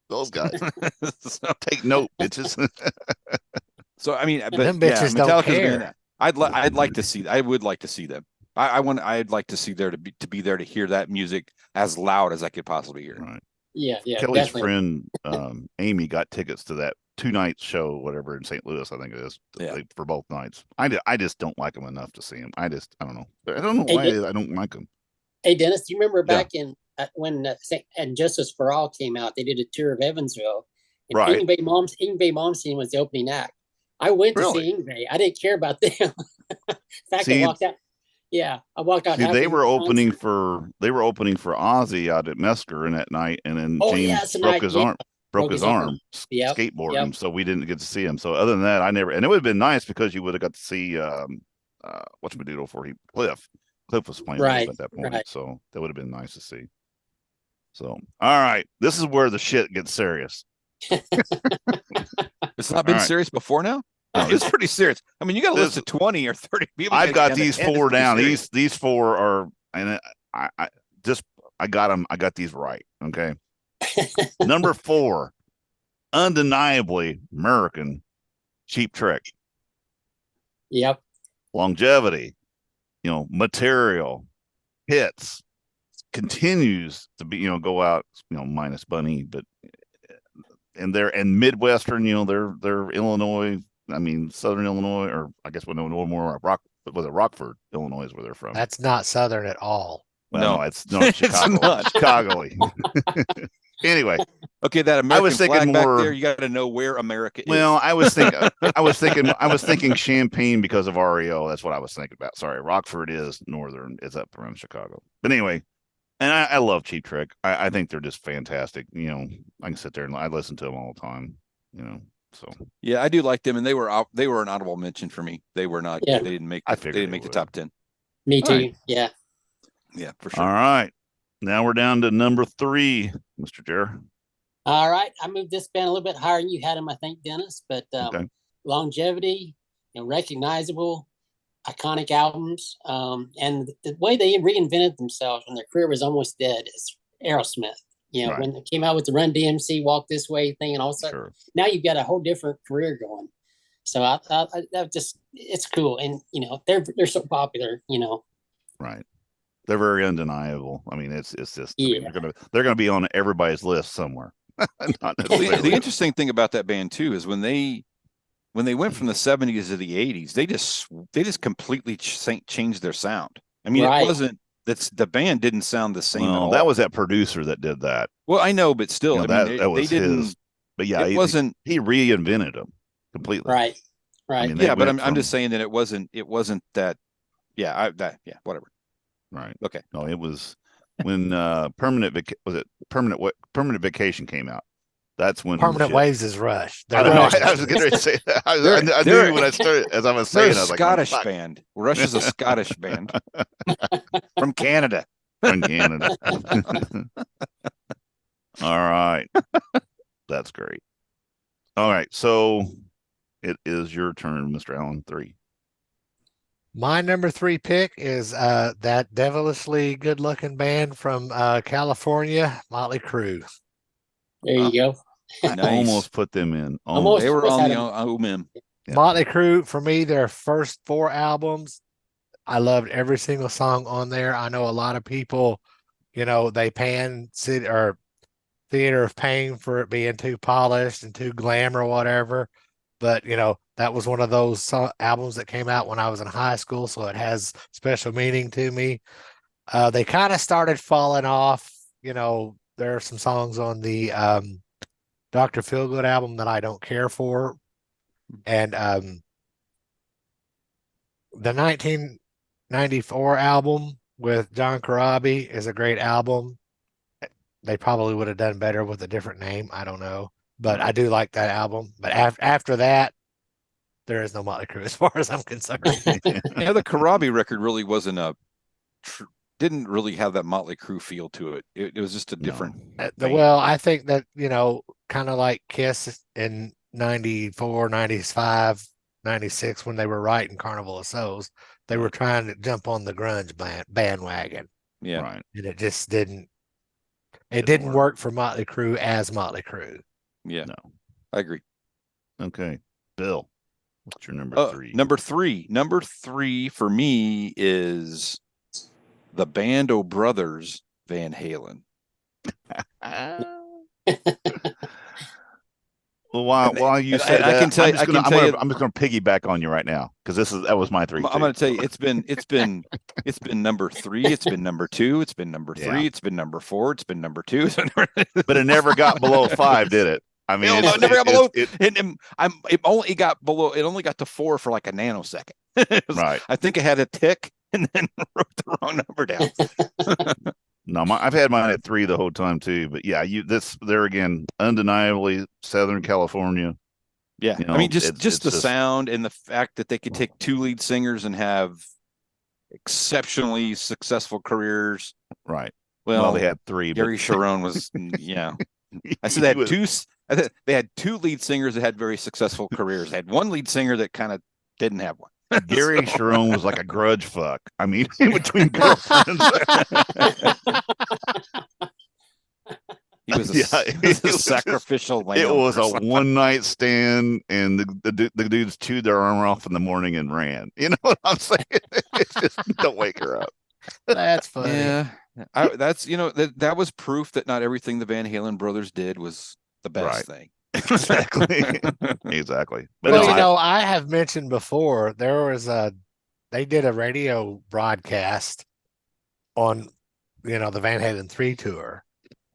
Those guys. Take note, bitches. So but them bitches don't care. I would like to see them. I'd like to see there to be there to hear that music as loud as I could possibly hear. Right. Yeah. Kelly's definitely. friend Amy got tickets to that 2-night show, whatever, in St. Louis, I think it is, for both nights. I just don't like them enough to see them. I don't know. I don't know why I don't like them. Hey, Dennis, do you remember back in when and Justice for All came out? They did a tour of Evansville. And Right. Yngwie Malmsteen was the opening act. I went to see Yngwie. I didn't care about them. In fact, I walked out. Yeah, I walked out. They were opening for Ozzy out at Mesker in that night, and then James broke his arm. Skateboarding, so we didn't get to see him. So other than that, I never. And it would have been nice because you would have got to see whatchamadiddle for Cliff. Cliff was playing at that point, so that would have been nice to see. So, all right, this is where the shit gets serious. It's not been serious before now. No, it's pretty serious. I mean, you got a list of 20 or 30 people. I've got these 4 down. These 4 are, and I got them. I got these right. Okay. Number 4, undeniably American, Cheap Trick. Yep. Longevity, material, hits, continues to be, go out, minus Bunny, but and Midwestern, they're Illinois. I mean, Southern Illinois, or I guess we know more Rockford, Illinois is where they're from. That's not Southern at all. Well, no, it's not Chicago. Chicago. Anyway, Okay, that American thinking flag back more- there, you got to know where America Well, is. I was thinking Champaign because of REO. That's what I was thinking about. Sorry, Rockford is northern. It's up around Chicago. But anyway, and I love Cheap Trick. I think they're just fantastic. You know, I can sit there and I listen to them all the time. You know, so Yeah, I do like them, and they were an honorable mention for me. They were not. Yeah. They didn't make. I They figured didn't they make the would. top 10. Me All too. right. Yeah. Yeah, for sure. all right. Now we're down to number 3, Mr. Jer. All right. I moved this band a little bit higher than you had them, I think, Dennis, but Okay. longevity, recognizable, iconic albums, and the way they reinvented themselves when their career was almost dead is Aerosmith. Right. When they came out with the Run DMC Walk This Way thing, and all of a sudden, Sure. now you've got a whole different career going. So I that just, it's cool, and they're so popular. Right. They're very undeniable. I mean, it's just I mean, Yeah. they're gonna be on everybody's list somewhere. Not Well, necessarily. the interesting thing about that band too is when they went from the 70s to the 80s, they just completely changed their sound. I mean, Right. it wasn't the band didn't sound the same at Well, all. that was that producer that did that. Well, I know, but still, You know, I mean, that was they didn't. his. But yeah, It wasn't. he reinvented them completely. Right. Right. I mean, they Yeah, but went I'm just from- saying that it wasn't that. Yeah, whatever. right. Okay. No, it was when Permanent Vacation came out. That's when Permanent shit- Waves is Rush. I don't know. Rush. I was getting ready to say that. I They're- knew when I started, as I was They're saying, a I was like, Scottish fuck, band. Rush is a Scottish band from Canada. from Canada. All right. That's great. All right. So it is your turn, Mr. Allen. 3. My number 3 pick is that devilishly good-looking band from California, Motley Crue. There you go. I Nice. almost put them in. Almost. They were What's on that? the OMM. Yeah. Motley Crue, for me, their first 4 albums, I loved every single song on there. I know a lot of people, they pan City or Theater of Pain for it being too polished and too glam or whatever. But, that was one of those albums that came out when I was in high school, so it has special meaning to me. They kind of started falling off. There are some songs on the Dr. Feelgood album that I don't care for. And the 1994 album with John Corabi is a great album. They probably would have done better with a different name. I don't know. But I do like that album. But after that, there is no Motley Crue as far as I'm concerned. Yeah, the Karabi record really wasn't didn't really have that Motley Crue feel to it. It was just a different. thing. Well, I think that, kind of like Kiss in 94, 95, 96, when they were writing Carnival of Souls, they were trying to jump on the grunge bandwagon. Yeah. Right. And it just didn't Didn't work. work for Motley Crue as Motley Crue. Yeah. No. I agree. Okay. Bill, what's your number 3? Number three for me is the Band O' Brothers, Van Halen. Well, while you and say I that, can tell you- I'm just going to piggyback on you right now because that was my 3. I'm going to tell you, it's been number 3, it's been number 2, it's been number 3, Yeah. it's been number 4, it's been number 2, But it never got below 5, did it? I mean, No, it never got below. it- It only got to 4 for like a nanosecond. It was- right. I think I had a tick and then wrote the wrong number down. No, I've had mine at 3 the whole time too. But yeah, there again, undeniably Southern California. Yeah, You I mean, know, just it's the sound and the fact that they could take 2 lead singers and have exceptionally successful careers. Right. Well, Well, they had 3. Gary but Sharon was, yeah. I said he they had was- they had 2 lead singers that had very successful careers. They had 1 lead singer that kind of didn't have one. Gary Sharon was like a grudge fuck. I mean, in between girlfriends. He was Yeah, he was it was just- sacrificial lamb. It was or a something. one night stand, and the dudes chewed their arm off in the morning and ran. You know what I'm saying? It's just don't wake her up. That's funny. Yeah, that's that was proof that not everything the Van Halen brothers did was the best thing. Exactly. Exactly. But Well, no, I have mentioned before they did a radio broadcast on, the Van Halen 3 tour.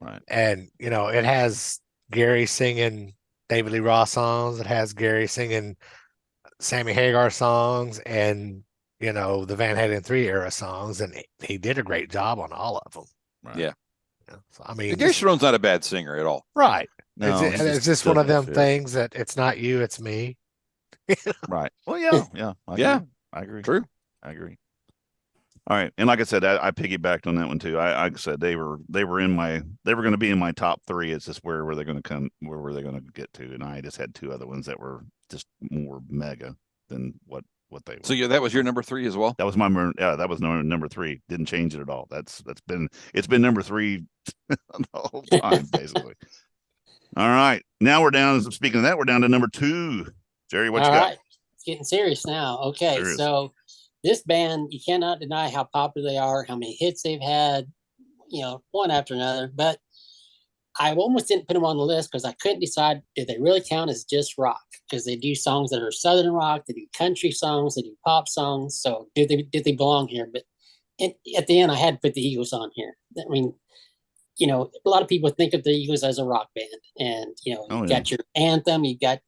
Right. And, it has Gary singing David Lee Roth songs. It has Gary singing Sammy Hagar songs and, the Van Halen 3 era songs. And he did a great job on all of them. Right. Yeah. So, I mean, Gary Cherone's not a bad singer at all. right. No, It's just one of them things that it's not you, it's me. Right. Well, yeah. I agree. True. I agree. All right, and like I said, I piggybacked on that one too. Like I said, they were going to be in my top three. It's just where were they going to come? Where were they going to get to? And I just had two other ones that were just more mega than what they were. So yeah, that was your number 3 as well. That was that was number 3. Didn't change it at all. It's been number 3 the whole time basically. All right, now we're down. Speaking of that, we're down to number 2. Jerry, what you got? Right. It's getting serious now. Okay, Serious. so this band, you cannot deny how popular they are, how many hits they've had, one after another. But I almost didn't put them on the list because I couldn't decide if they really count as just rock, because they do songs that are Southern rock, they do country songs, they do pop songs. So did they belong here? But at the end, I had to put the Eagles on here. I mean, a lot of people think of the Eagles as a rock band, and you got your anthem, you got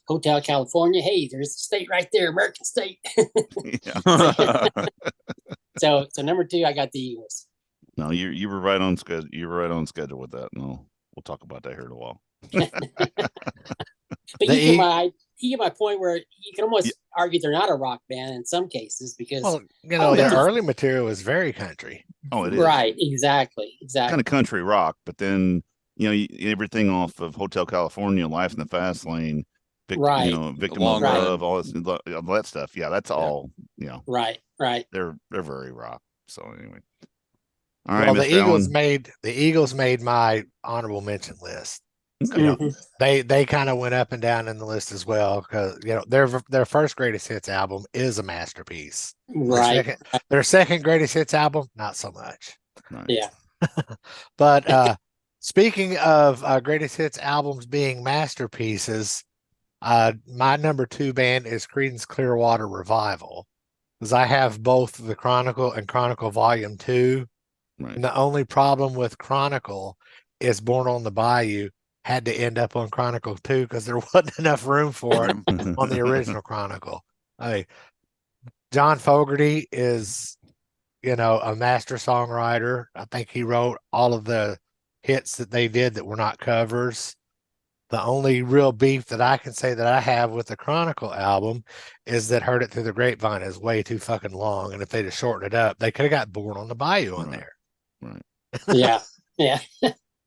Hotel California. Hey, there's the state right there, American state. So number 2, I got the Eagles. No, you were right on schedule. You were right on schedule with that. No, we'll talk about that here in a while. But you get my point where you can almost argue they're not a rock band in some cases because their early material is very country. Oh, it is. Right, exactly. Kind of country rock, but then everything off of Hotel California, Life in the Fast Lane, right? Victim of Love, all that stuff. Yeah, that's all. Right. They're very rock. So anyway, all right. Well, Mr. the Eagles made my honorable mention list. So, Mm-hmm. they kind of went up and down in the list as well because their first greatest hits album is a masterpiece. Right. Their second greatest hits album, not so much. Nice. Yeah. But speaking of greatest hits albums being masterpieces, my number 2 band is Creedence Clearwater Revival, because I have both the Chronicle and Chronicle Volume 2. Right. And the only problem with Chronicle is Born on the Bayou had to end up on Chronicle 2 because there wasn't enough room for it on the original Chronicle. John Fogerty is, a master songwriter. I think he wrote all of the hits that they did that were not covers. The only real beef that I can say that I have with the Chronicle album is that Heard It Through the Grapevine is way too fucking long. And if they'd have shortened it up, they could have got Born on the Bayou on there. Right. Yeah.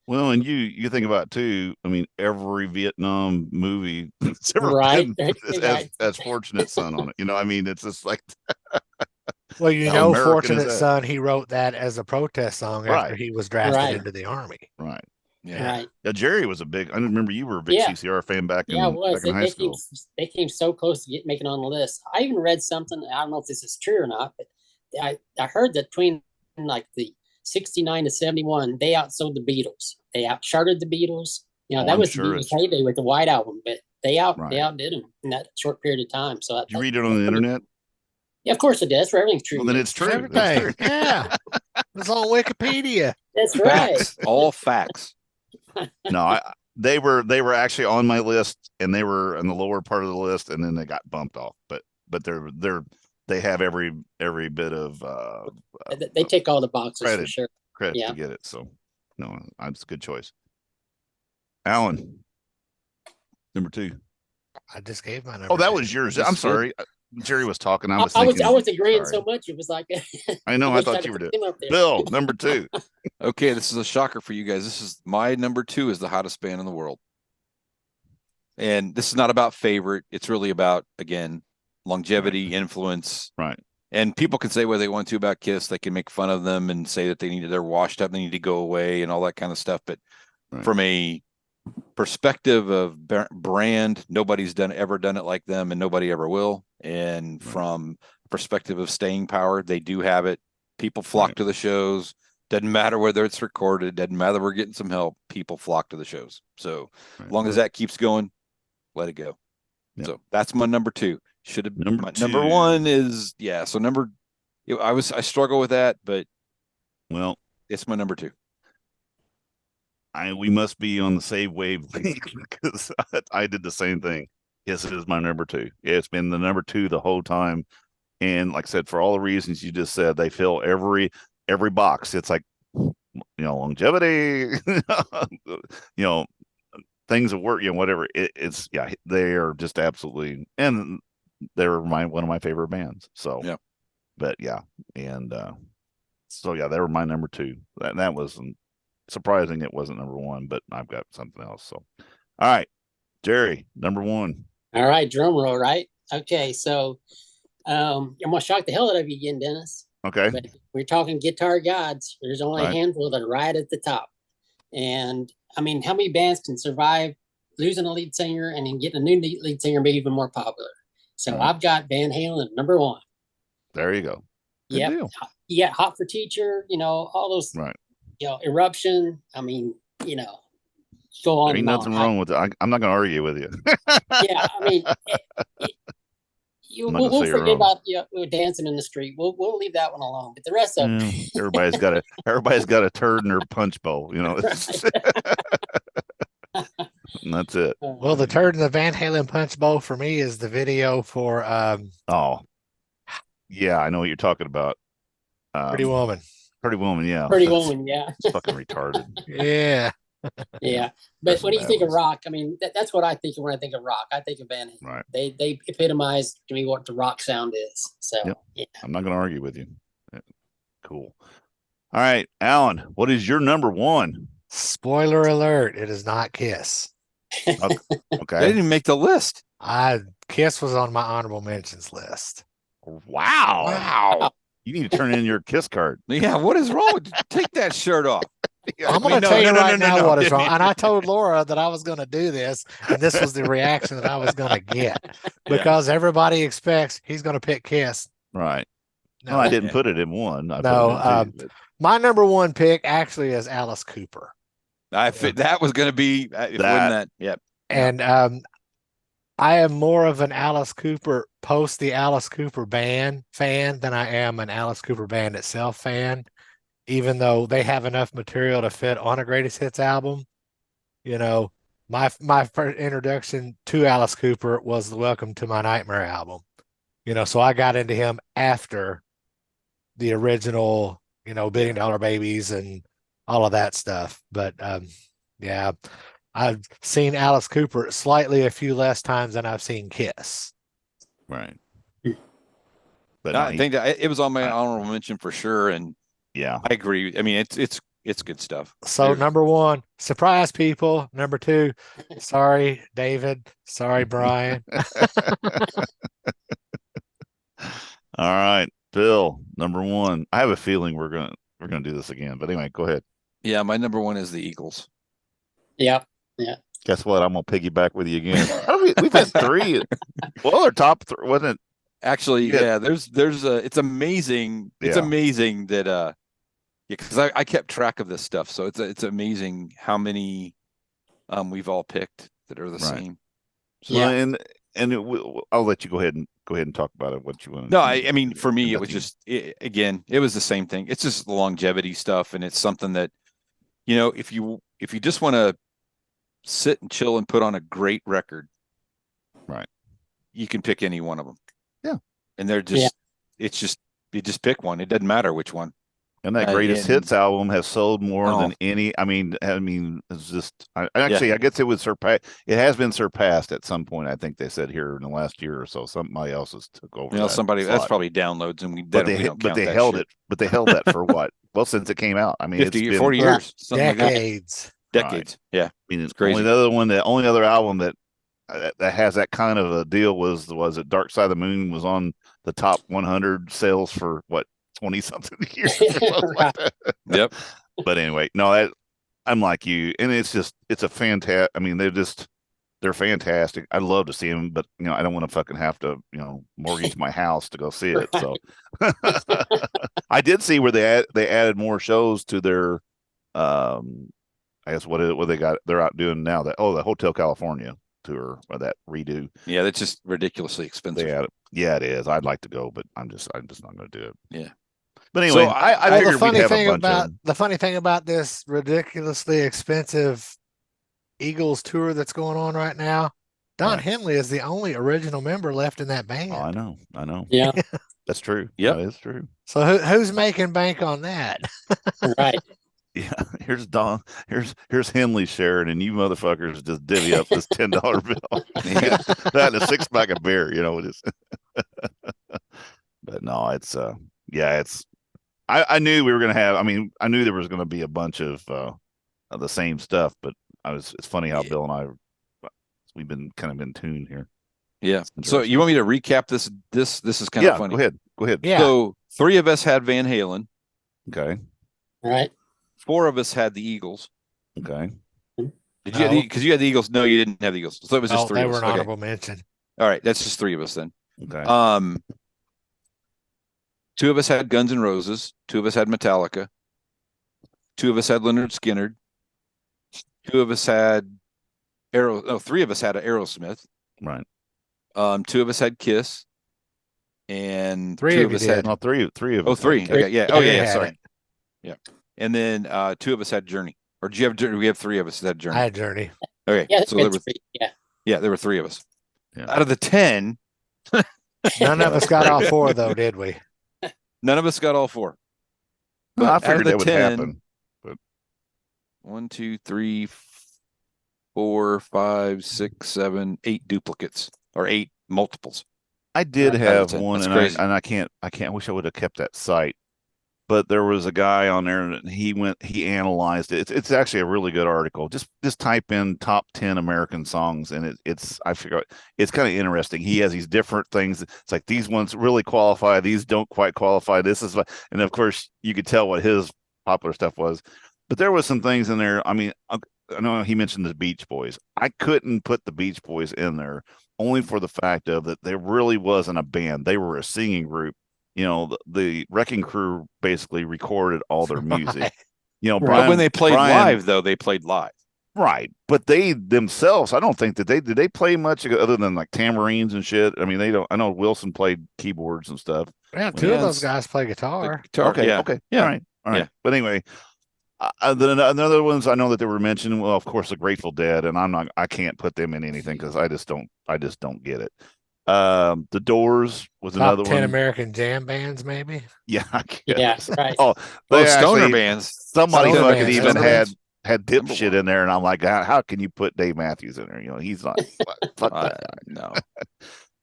Well, and you think about it too. I mean, every Vietnam movie that's ever Right. been has Fortunate Son on it. I mean, it's just like. Well, How American Fortunate is that? Son, he wrote that as a protest song after he was drafted into the Army. Right. Yeah. Right. Yeah, Jerry was I remember you were a big CCR fan back in high school. They came so close to making it on the list. I even read something. I don't know if this is true or not, but I heard that between like the 69 to 71, they outsold the Beatles. They outcharted the Beatles. That was the Beatles' heyday with the White Album, but they outdid them in that short period of time. So did you read it on the internet? Yeah, of course it does. For everything's true. Well, then it's true. Everything. Yeah. It's on Wikipedia. That's right. Facts. All facts. No, they were actually on my list, and they were in the lower part of the list, and then they got bumped off. But they have every bit of they take all the boxes credit, for sure. Credit to get it. So no, it's a good choice. Alan, number 2. I just gave my number. Oh, that 2. was yours. I'm sorry. Jerry was talking. I was agreeing so much. It was like I know. I thought you were doing. Bill, number 2. Okay, this is a shocker for you guys. This is my number 2 is the hottest band in the world. And this is not about favorite. It's really about, again, longevity, influence. Right. And people can say what they want to about Kiss. They can make fun of them and say that they're washed up, they need to go away and all that kind of stuff. But from a perspective of brand, nobody's ever done it like them, and nobody ever will. And from perspective of staying power, they do have it. People flock to the shows. Doesn't matter whether it's recorded. Doesn't matter we're getting some help. People flock to the shows. So as long as that keeps going, let it go. Yep. So that's my number 2. Should have number 1 is So I struggle with that, but well, it's my number 2. we must be on the same wavelength because I did the same thing. Yes, it is my number two. It's been the number two the whole time. And like I said, for all the reasons you just said, they fill every box. It's like, longevity, things that work, whatever. It's they are just absolutely, and they're one of my favorite bands. So yeah, but yeah, and so yeah, they were my number two. That wasn't surprising. It wasn't number one, but I've got something else. So, all right, Jerry, number one. All right, drum roll, right? Okay, so I'm gonna shock the hell out of you again, Dennis. Okay. But we're talking guitar gods. There's only a handful that are right at the top. And I mean, how many bands can survive losing a lead singer and then getting a new lead singer, maybe even more popular? So I've got Van Halen number one. There you go. Yeah. Yeah. Hot for Teacher, all those, Eruption. I mean, go on. There ain't nothing wrong with it. I'm not going to argue with you. Yeah. I mean, we'll forget about dancing in the street. We'll leave that one alone. But the rest of them, everybody's got a turd in their punch bowl. And that's it. Well, the turd in the Van Halen punch bowl for me is the video for yeah, I know what you're talking about. Pretty Woman. Pretty Woman, yeah. Pretty Woman, yeah. It's fucking retarded. Yeah. Yeah. But when you think of rock, I mean, that's what I think of when I think of rock. I think of Van Halen. Right. They epitomize to me what the rock sound is. So yeah. I'm not going to argue with you. Cool. All right, Alan, what is your number one? Spoiler alert, it is not Kiss. Okay. They didn't make the list. Kiss was on my honorable mentions list. Wow. You need to turn in your Kiss card. Yeah, what is wrong with you? Take that shirt off. I'm going to tell you right now what is wrong. And I told Laura that I was going to do this, and this was the reaction that I was going to get because everybody expects he's going to pick Kiss. Right. No, I didn't put it in one. My number one pick actually is Alice Cooper. That was going to be that. Yep. And I am more of an Alice Cooper post the Alice Cooper band fan than I am an Alice Cooper band itself fan, even though they have enough material to fit on a greatest hits album. My first introduction to Alice Cooper was the Welcome to My Nightmare album. So I got into him after the original, $1 Billion Babies and all of that stuff. But yeah, I've seen Alice Cooper a few less times than I've seen Kiss. Right. But I think that it was on my honorable mention for sure. And yeah, I agree. I mean, it's good stuff. So number one, surprise people. Number two, sorry, David. Sorry, Brian. All right, Bill, number one. I have a feeling we're gonna do this again. But anyway, go ahead. Yeah, my number one is the Eagles. Yeah. Yeah. Guess what? I'm gonna piggyback with you again. We've had three. Well, our top three wasn't. Actually, yeah. There's it's amazing. It's amazing that because I kept track of this stuff, so it's amazing how many we've all picked that are the same. So, yeah, I'll let you go ahead and talk about it. What you want? No, I mean, for me, it was just it was the same thing. It's just the longevity stuff, and it's something that if you just want to sit and chill and put on a great record, right, you can pick any one of them. Yeah, and they're just you just pick one. It doesn't matter which one. And that greatest hits album has sold more than any. I mean, it's just. I guess it would surpass. It has been surpassed at some point. I think they said here in the last year or so. Somebody else has took over. That's probably downloads, and they held it. But they held that for what? Well, since it came out. I mean, 40 years, decades. Decades. Right. Yeah, I mean, it's crazy. The only other album that has that kind of a deal was it Dark Side of the Moon was on the top 100 sales for what? 20 something years. Like yep. But anyway, no, I'm like you, and it's a fantastic. I mean, they're fantastic. I'd love to see them, but I don't want to fucking have to mortgage my house to go see it. So I did see where they added more shows to their I guess what they're out doing now, the Hotel California tour, or that redo. Yeah, that's just ridiculously expensive. Yeah, it is. I'd like to go, but I'm just not going to do it. Yeah. But anyway, So I Well, figured we'd have a bunch of them. the funny thing about this ridiculously expensive Eagles tour that's going on right now, Don Right. Henley is the only original member left in that band. Oh, I know. Yeah, That's true. Yep. That is true. So who's making bank on that? right. Yeah. Here's Don. Here's Henley sharing, and you motherfuckers just divvy up this $10 bill. Yeah. That and a 6-pack of beer, just but no, it's it's I knew we were gonna have, I knew there was gonna be a bunch of the same stuff, but it's funny how Bill and we've been kind of in tune here. Yeah. It's So interesting. you want me to recap this? This is kind of funny. Go ahead. Yeah. So 3 of us had Van Halen. Okay. Right. 4 of us had the Eagles. Okay. Did you? No. Because you had the Eagles. No, you didn't have the Eagles. So it was just 3 they of were us. an Okay. honorable mention. All right. That's just 3 of us then. Okay. 2 of us had Guns N' Roses. 2 of us had Metallica. 2 of us had Leonard Skinner. 2 of us had 3 of us had Aerosmith. Right. 2 of us had Kiss. And 3 2 of of you us did. had. No, three of Oh, us. 3. had- Okay. Yeah. Yeah, Oh, you yeah. had Sorry. it. Yeah. And then 2 of us had Journey. Or do you have Journey? We have 3 of us that had Journey. I had Journey. Okay. Yeah, So there were. yeah. Yeah, there were 3 of us. Yeah. Out of the 10, None of us got all 4 though, did we? none of us got all 4. Well, I Out of figured the that would 10, happen. 1, 2, 3, 4, 5, 6, 7, 8 duplicates or 8 multiples. I did Right. have That's one, and crazy. I can't. I wish I would have kept that site. But there was a guy on there, and he analyzed it. It's actually a really good article. Just type in top 10 American songs, and I figure it's kind of interesting. He has these different things. It's like these ones really qualify, these don't quite qualify. And of course you could tell what his popular stuff was. But there was some things in there. I know he mentioned the Beach Boys. I couldn't put the Beach Boys in there only for the fact of that there really wasn't a band. They were a singing group. The Wrecking Crew basically recorded all their music. Right. But Brian, when they played Brian- live, though, they played live. right? But they themselves, I don't think that did they play much other than like tambourines and shit. They don't. I know Wilson played keyboards and stuff. Yeah, 2 Yeah, of those it's- guys play guitar. Guitar, Okay, yeah. okay, Yeah. all right. Yeah. But anyway, then another ones I know that they were mentioned. Well, of course, the Grateful Dead, and I can't put them in anything because I just don't get it. The Doors was Top another 10 one. American jam bands, maybe. Yeah, I Yeah, guess. right. Oh, they Stoner actually- bands. Somebody Stoner fucking bands, even Stoner had bands. Dipshit Number 1. in there, and I'm like, how can you put Dave Matthews in there? He's not. Fuck that. No.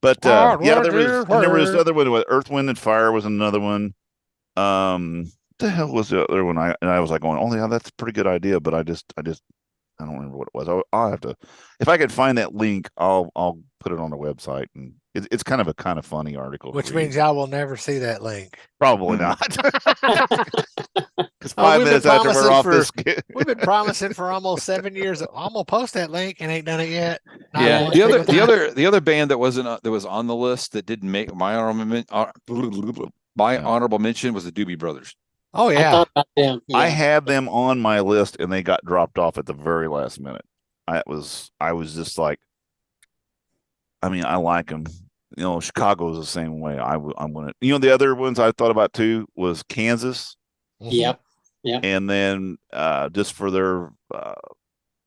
But Hard yeah, work, there was hard. another one with Earth, Wind, and Fire was another one. What the hell was the other one? I was like going, oh yeah, that's a pretty good idea, but I don't remember what it was. I'll have to, if I could find that link, I'll put it on the website, and it's kind of a funny article. Which to read. means y'all will never see that link. Probably Mm. not. Because Oh, 5 we've been minutes after we're promising off for- this. We've been promising for almost 7 years. I'm gonna post that link and ain't done it yet. Not Yeah. one The other single time. the other band that was on the list that didn't make my honorable mention was the Doobie Brothers. Oh I yeah. thought about them. Yeah. I had them on my list, and they got dropped off at the very last minute. I was just like, I like them. Chicago's the same way. I'm gonna. The other ones I thought about too was Kansas, Mhm. Yep. and then just for their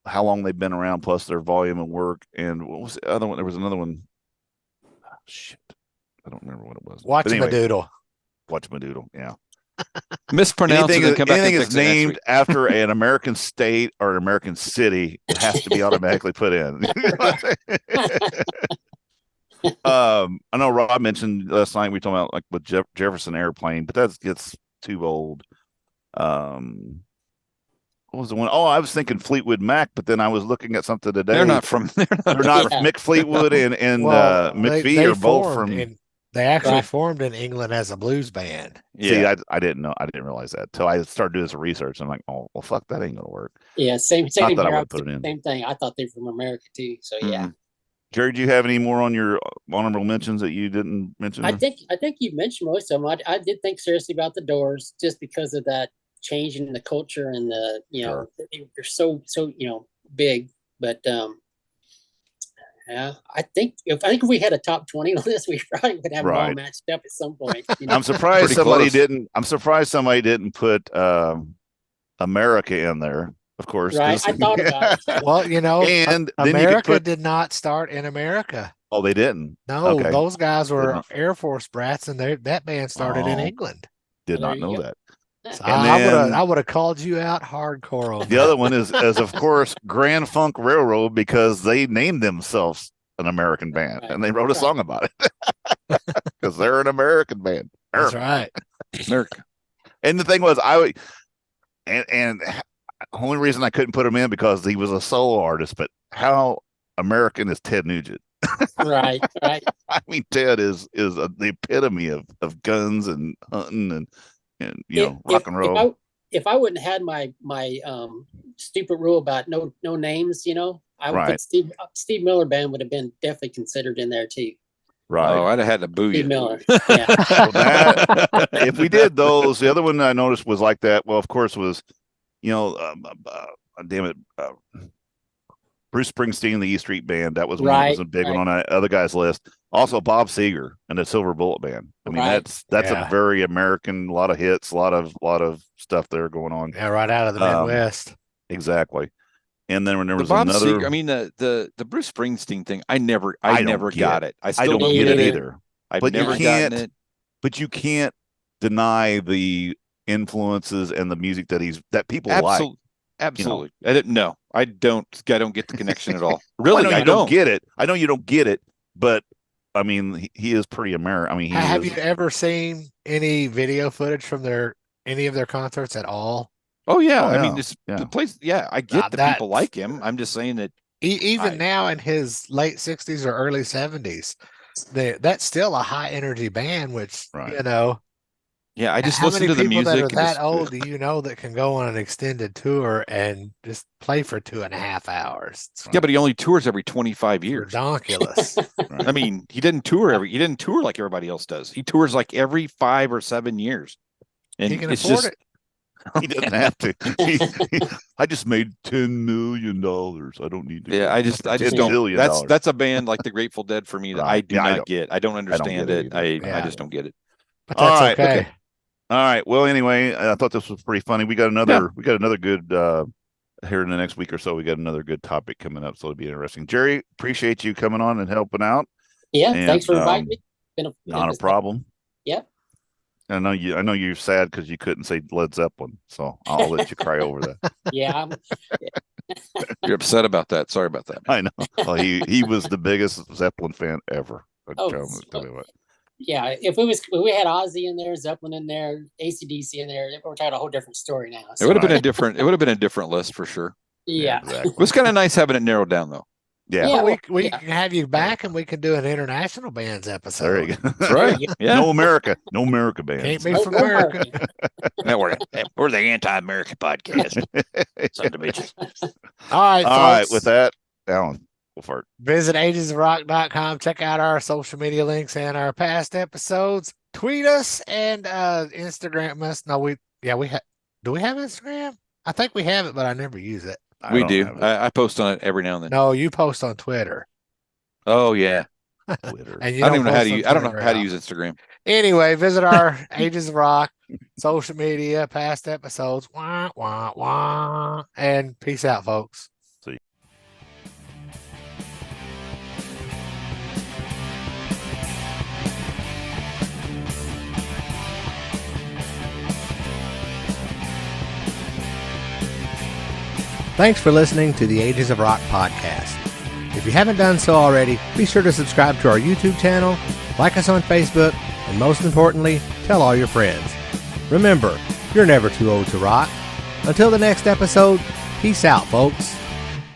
how long they've been around, plus their volume and work. And what was the other one? There was another one. Oh, shit, I don't remember what it was. Watch But my anyway, doodle. Watch my doodle. Yeah. Mispronounce it and come back and anything fix is it next named week. after an American state or an American city, it has to be automatically put in. I know Rob mentioned last night we were talking about like with Jefferson Airplane, but that gets too old. What was the one? Oh, I was thinking Fleetwood Mac, but then I was looking at something today. They're not from there. They're not Yeah. Mick Fleetwood and Well, McVie they are both formed from. they actually Right. formed in England as a blues band. See, Yeah. I didn't know. I didn't realize that till I started doing some research. I'm like, oh, well, fuck, that ain't gonna work. Yeah, same Not here. that I I would put it in. Same thing. I thought they were from America too. So yeah. Mhm. Jerry, do you have any more on your honorable mentions that you didn't mention? I think you mentioned most of them. I did think seriously about the Doors just because of that change in the culture and the Sure. they're so big. But Yeah, I think if we had a top 20 list, we probably would have them all Right. matched up at some point. I'm surprised Pretty somebody close. didn't. I'm surprised somebody didn't put America in there. Of course, Right, 'cause- I thought about it. Well, you know, And then you could America put- did not start in America. Oh, they didn't. No, Okay. those guys were Didn't- Air Force brats, and that band started in Oh. England. Did There not you know go. that. So And I then- would have called you out hardcore on The that. other one is of course Grand Funk Railroad, because they named themselves an American band Right. and they wrote a Right. song about it because they're an American band. That's right. America. And the thing was, and the only reason I couldn't put him in because he was a solo artist. But how American is Ted Nugent? Right. I mean, Ted is the epitome of guns and hunting and rock and roll. If I wouldn't had my stupid rule about no names, I would Right. put Steve Miller Band would have been definitely considered in there too. Right. Oh, I'd have had to boo Steve you. Miller. Yeah. Well, if we did those, the other one I noticed was like that. Well, of course, was damn it, Bruce Springsteen, the E Street Band. That was one that was a big one on that other guy's list. Also, Bob Seger and the Silver Bullet Band. I mean, Right. that's Yeah. a very American. A lot of hits, a lot of stuff there going on. Yeah, right out of the Midwest. Exactly. And then when there The was Bob another, Seger, I mean the Bruce Springsteen thing, I I never don't got get it. I I still don't Me get it neither. either. I've but you never can't- gotten it. But you can't deny the influences and the music that people like. Absolutely. Absolutely. I didn't know. I don't get the connection at all. Well, Really, I know I you don't don't. get it. I know you don't get it, but I mean, he is pretty American. I mean, he Have is, you ever seen any video footage from any of their concerts at all? Oh yeah. Oh, I mean yeah. this Yeah. the place, yeah, I Now get that people that's- like him. I'm just saying that Even I- now in his late 60s or early 70s, that's still a high energy band, which, Right. yeah, I just how listen many to the people music. that are and that just- old do you know that can go on an extended tour and just play for 2.5 hours? It's Yeah, but he only tours every 25 years. ridiculous. right. I mean, he didn't tour like everybody else does. He tours like every 5 or 7 years. And He can it's afford just it. he doesn't have to. I just made $10 million. I don't need to. yeah, I just don't. billion That's dollars. that's a band like the Grateful Dead for me that I Right. do Yeah, I not don't- get. I don't understand get it it. either. I Yeah. just don't get it. But All that's right, okay. okay. All right. Well, anyway, I thought this was pretty funny. We got another good here in the next week or so. We got another good topic coming up, so it'll be interesting. Jerry, appreciate you coming on and helping out. Yeah, And, thanks for inviting me. Not a problem. Yep. I know you're sad because you couldn't say Led Zeppelin, so I'll let you cry over that. Yeah, You're upset about that. Sorry about that. I know. Well, he was the biggest Zeppelin fan ever. Oh, Tell me what. yeah. If we had Ozzy in there, Zeppelin in there, AC/DC in there, we're talking a whole different story now. It So, would have been Right. a different. It would have been a different list for sure. yeah. Exactly. It was kind of nice having it narrowed down though. Yeah. Yeah. Well, we yeah. can have you back and we can do an international bands episode. There you go. That's right. Yeah. Yeah. No America band. Can't be Oh, from no America. marketing. We're the anti-American podcast. Son of a bitch. All right, All right. folks. With that, Alan, go for it. Visit agesofrock.com. Check out our social media links and our past episodes. Tweet us and Instagram us. No, we have. Do we have Instagram? I think we have it, but I never use it. I We don't do. have it. I post on it every now and then. No, you post on Twitter. Oh yeah. Twitter. And you I don't even know how post to on use. I don't know Twitter how to at use Instagram. Anyway, visit our Ages of Rock social media, past episodes. Wah, wah, wah. And peace out, folks. Thanks for listening to the Ages of Rock podcast. If you haven't done so already, be sure to subscribe to our YouTube channel, like us on Facebook, and most importantly, tell all your friends. Remember, you're never too old to rock. Until the next episode, peace out, folks.